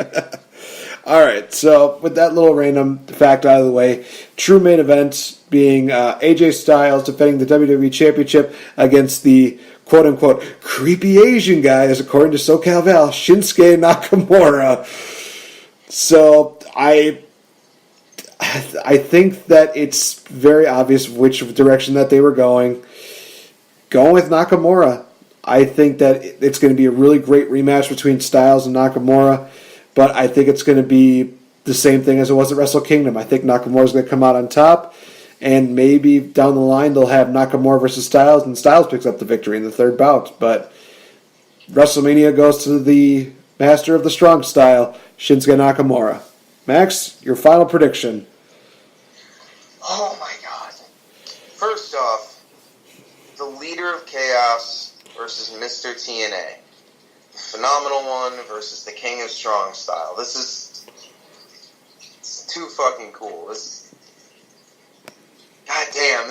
All right. So with that little random fact out of the way, true main event being AJ Styles defending the WWE Championship against the quote-unquote creepy Asian guy, as according to SoCal Val, Shinsuke Nakamura. So I think that it's very obvious which direction that they were going. Going with Nakamura. I think that it's going to be a really great rematch between Styles and Nakamura, but I think it's going to be the same thing as it was at Wrestle Kingdom. I think Nakamura's going to come out on top, and maybe down the line they'll have Nakamura versus Styles, and Styles picks up the victory in the third bout. But WrestleMania goes to the master of the strong style, Shinsuke Nakamura. Max, your final prediction. Oh my god. First off, the leader of chaos versus Mr. TNA. The phenomenal one versus the king of strong style. It's too fucking cool. God damn,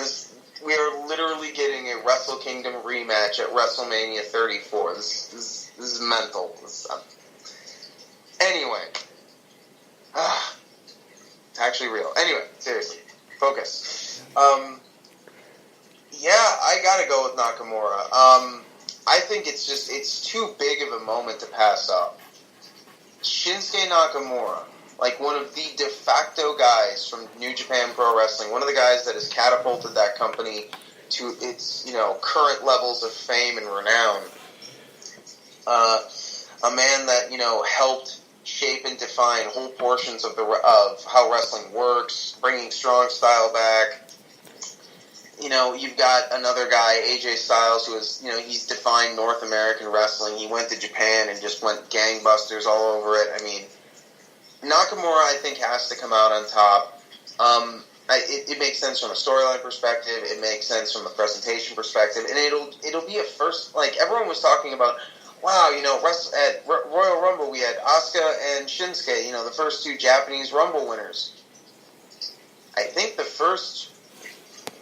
we are literally getting a Wrestle Kingdom rematch at WrestleMania 34. This is mental. Anyway. It's actually real. Anyway, seriously. Focus. I gotta go with Nakamura. I think it's too big of a moment to pass up. Shinsuke Nakamura, like one of the de facto guys from New Japan Pro Wrestling, one of the guys that has catapulted that company to its, current levels of fame and renown. A man that, helped shape and define whole portions of how wrestling works, bringing strong style back. You've got another guy, AJ Styles, who is, he's defined North American wrestling. He went to Japan and just went gangbusters all over it. I mean, Nakamura, I think, has to come out on top. It makes sense from a storyline perspective. It makes sense from a presentation perspective, and it'll be a first. Like everyone was talking about, wow, at Royal Rumble we had Asuka and Shinsuke, the first two Japanese Rumble winners. I think the first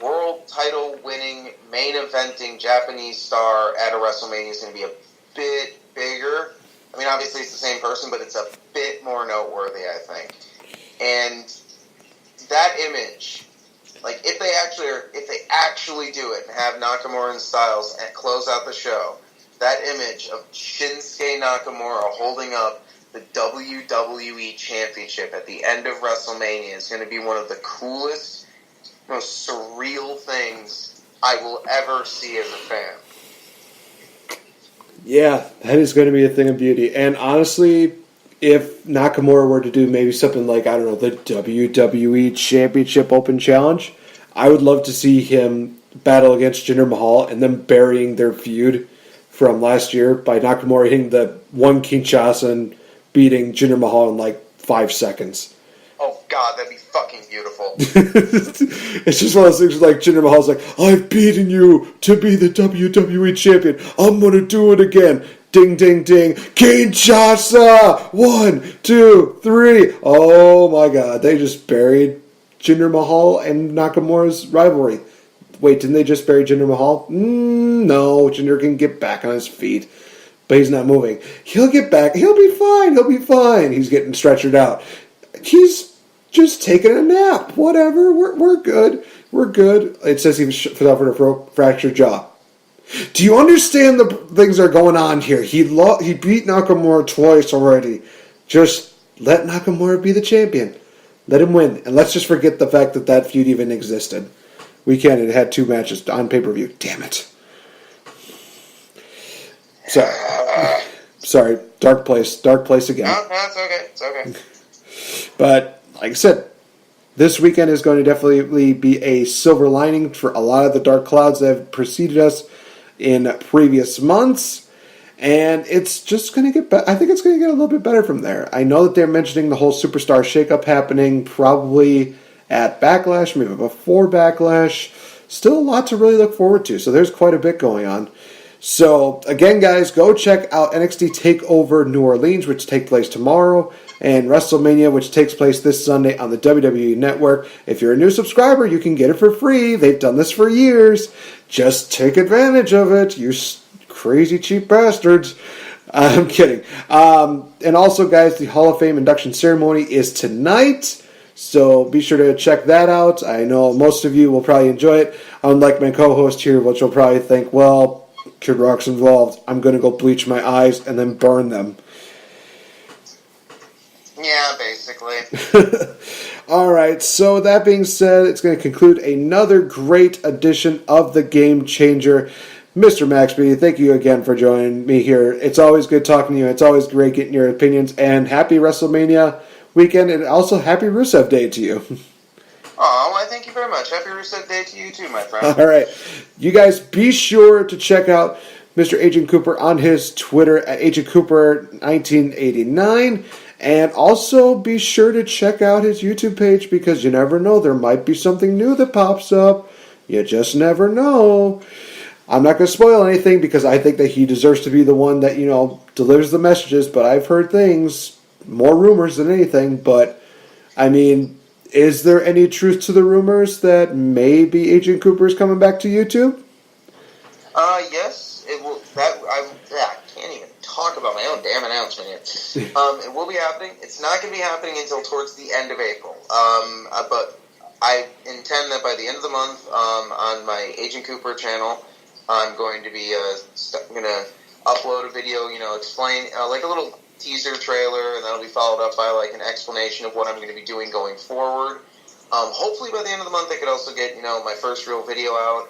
world title winning, main eventing Japanese star at a WrestleMania is going to be a bit bigger. I mean, obviously it's the same person, but it's a bit more noteworthy, I think. And that image, like if they actually do it and have Nakamura and Styles and close out the show, that image of Shinsuke Nakamura holding up the WWE Championship at the end of WrestleMania is going to be one of the coolest, most surreal things I will ever see as a fan. Yeah, that is going to be a thing of beauty. And honestly, if Nakamura were to do maybe something like, I don't know, the WWE Championship Open Challenge, I would love to see him battle against Jinder Mahal and them burying their feud from last year by Nakamura hitting the one Kinshasa and beating Jinder Mahal in like 5 seconds. Oh God, that'd be fucking beautiful. It's just one of those things like Jinder Mahal's like, I've beaten you to be the WWE champion. I'm going to do it again. Ding, ding, ding. Kinshasa! 1, 2, 3. Oh my God, they just buried Jinder Mahal and Nakamura's rivalry. Wait, didn't they just bury Jinder Mahal? No, Jinder can get back on his feet. But he's not moving. He'll get back. He'll be fine. He'll be fine. He's getting stretchered out. He's just taking a nap. Whatever. We're good. We're good. It says he suffered a fractured jaw. Do you understand the things that are going on here? He beat Nakamura twice already. Just let Nakamura be the champion. Let him win. And let's just forget the fact that feud even existed. We can't. It had 2 matches on pay-per-view. Damn it. Sorry. Dark place again. No, it's okay. But, like I said, this weekend is going to definitely be a silver lining for a lot of the dark clouds that have preceded us in previous months. And it's just going to get better. I think it's going to get a little bit better from there. I know that they're mentioning the whole superstar shakeup happening probably at Backlash, maybe before Backlash. Still a lot to really look forward to. So there's quite a bit going on. So, again, guys, go check out NXT TakeOver New Orleans, which takes place tomorrow, and WrestleMania, which takes place this Sunday on the WWE Network. If you're a new subscriber, you can get it for free. They've done this for years. Just take advantage of it, you crazy cheap bastards. I'm kidding. And also, guys, the Hall of Fame induction ceremony is tonight. So be sure to check that out. I know most of you will probably enjoy it. Unlike my co-host here, which will probably think, well, Kid Rock's involved. I'm going to go bleach my eyes and then burn them. Yeah, basically. All right, so that being said, it's going to conclude another great edition of The Game Changer. Mr. Maxby, thank you again for joining me here. It's always good talking to you. It's always great getting your opinions. And happy WrestleMania weekend, and also happy Rusev Day to you. Oh, well, thank you very much. Happy Rusev Day to you too, my friend. All right. You guys be sure to check out Mr. Agent Cooper on his Twitter at Agent Cooper 1989. And also be sure to check out his YouTube page because you never know. There might be something new that pops up. You just never know. I'm not going to spoil anything because I think that he deserves to be the one that, delivers the messages. But I've heard things, more rumors than anything. But, I mean, is there any truth to the rumors that maybe Agent Cooper is coming back to YouTube? Yes. It will. I can't even talk about my own damn announcement here. It will be happening. It's not going to be happening until towards the end of April. But I intend that by the end of the month, on my Agent Cooper channel, I'm going to be going to upload a video, explain like a little teaser trailer, and that'll be followed up by like an explanation of what I'm going to be doing going forward. Hopefully by the end of the month, I could also get my first real video out.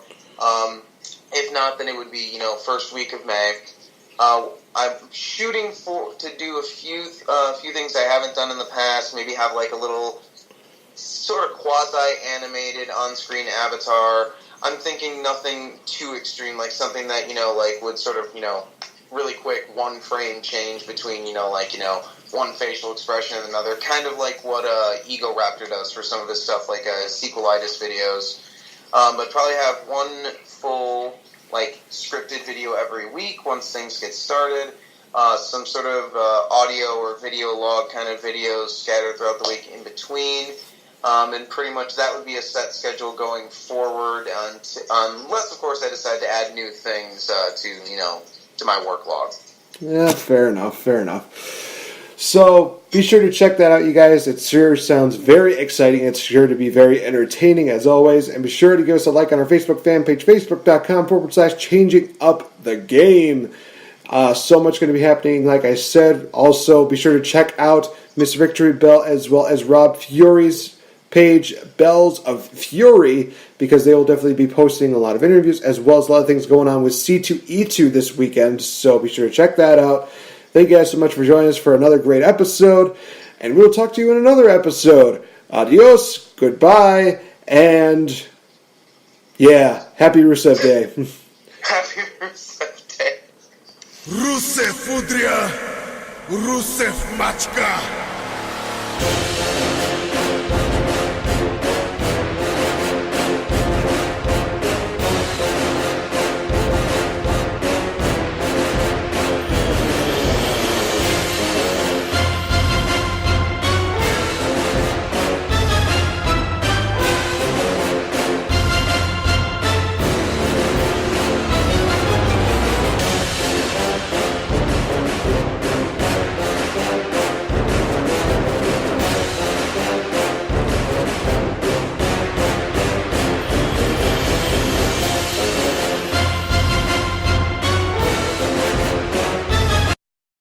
If not, then it would be first week of May. I'm shooting to do a few things I haven't done in the past. Maybe have like a little sort of quasi-animated on-screen avatar. I'm thinking nothing too extreme, like something that would sort of really quick one frame change between one facial expression and another, kind of like what Ego Raptor does for some of his stuff, like sequelitis videos. But probably have one full scripted video every week once things get started. Some sort of audio or video log kind of videos scattered throughout the week in between. And pretty much that would be a set schedule going forward, unless, of course, I decide to add new things to my work log. Yeah, fair enough. So be sure to check that out, you guys. It sure sounds very exciting. It's sure to be very entertaining, as always. And be sure to give us a like on our Facebook fan page, facebook.com/changing up the game. So much going to be happening, like I said. Also, be sure to check out Miss Victory Bell as well as Rob Fury's page, Bells of Fury, because they will definitely be posting a lot of interviews as well as a lot of things going on with C2E2 this weekend. So be sure to check that out. Thank you guys so much for joining us for another great episode, and we'll talk to you in another episode. Adios, goodbye, and happy Rusev Day. Happy Rusev Day. Rusev Udria, Rusev Machka.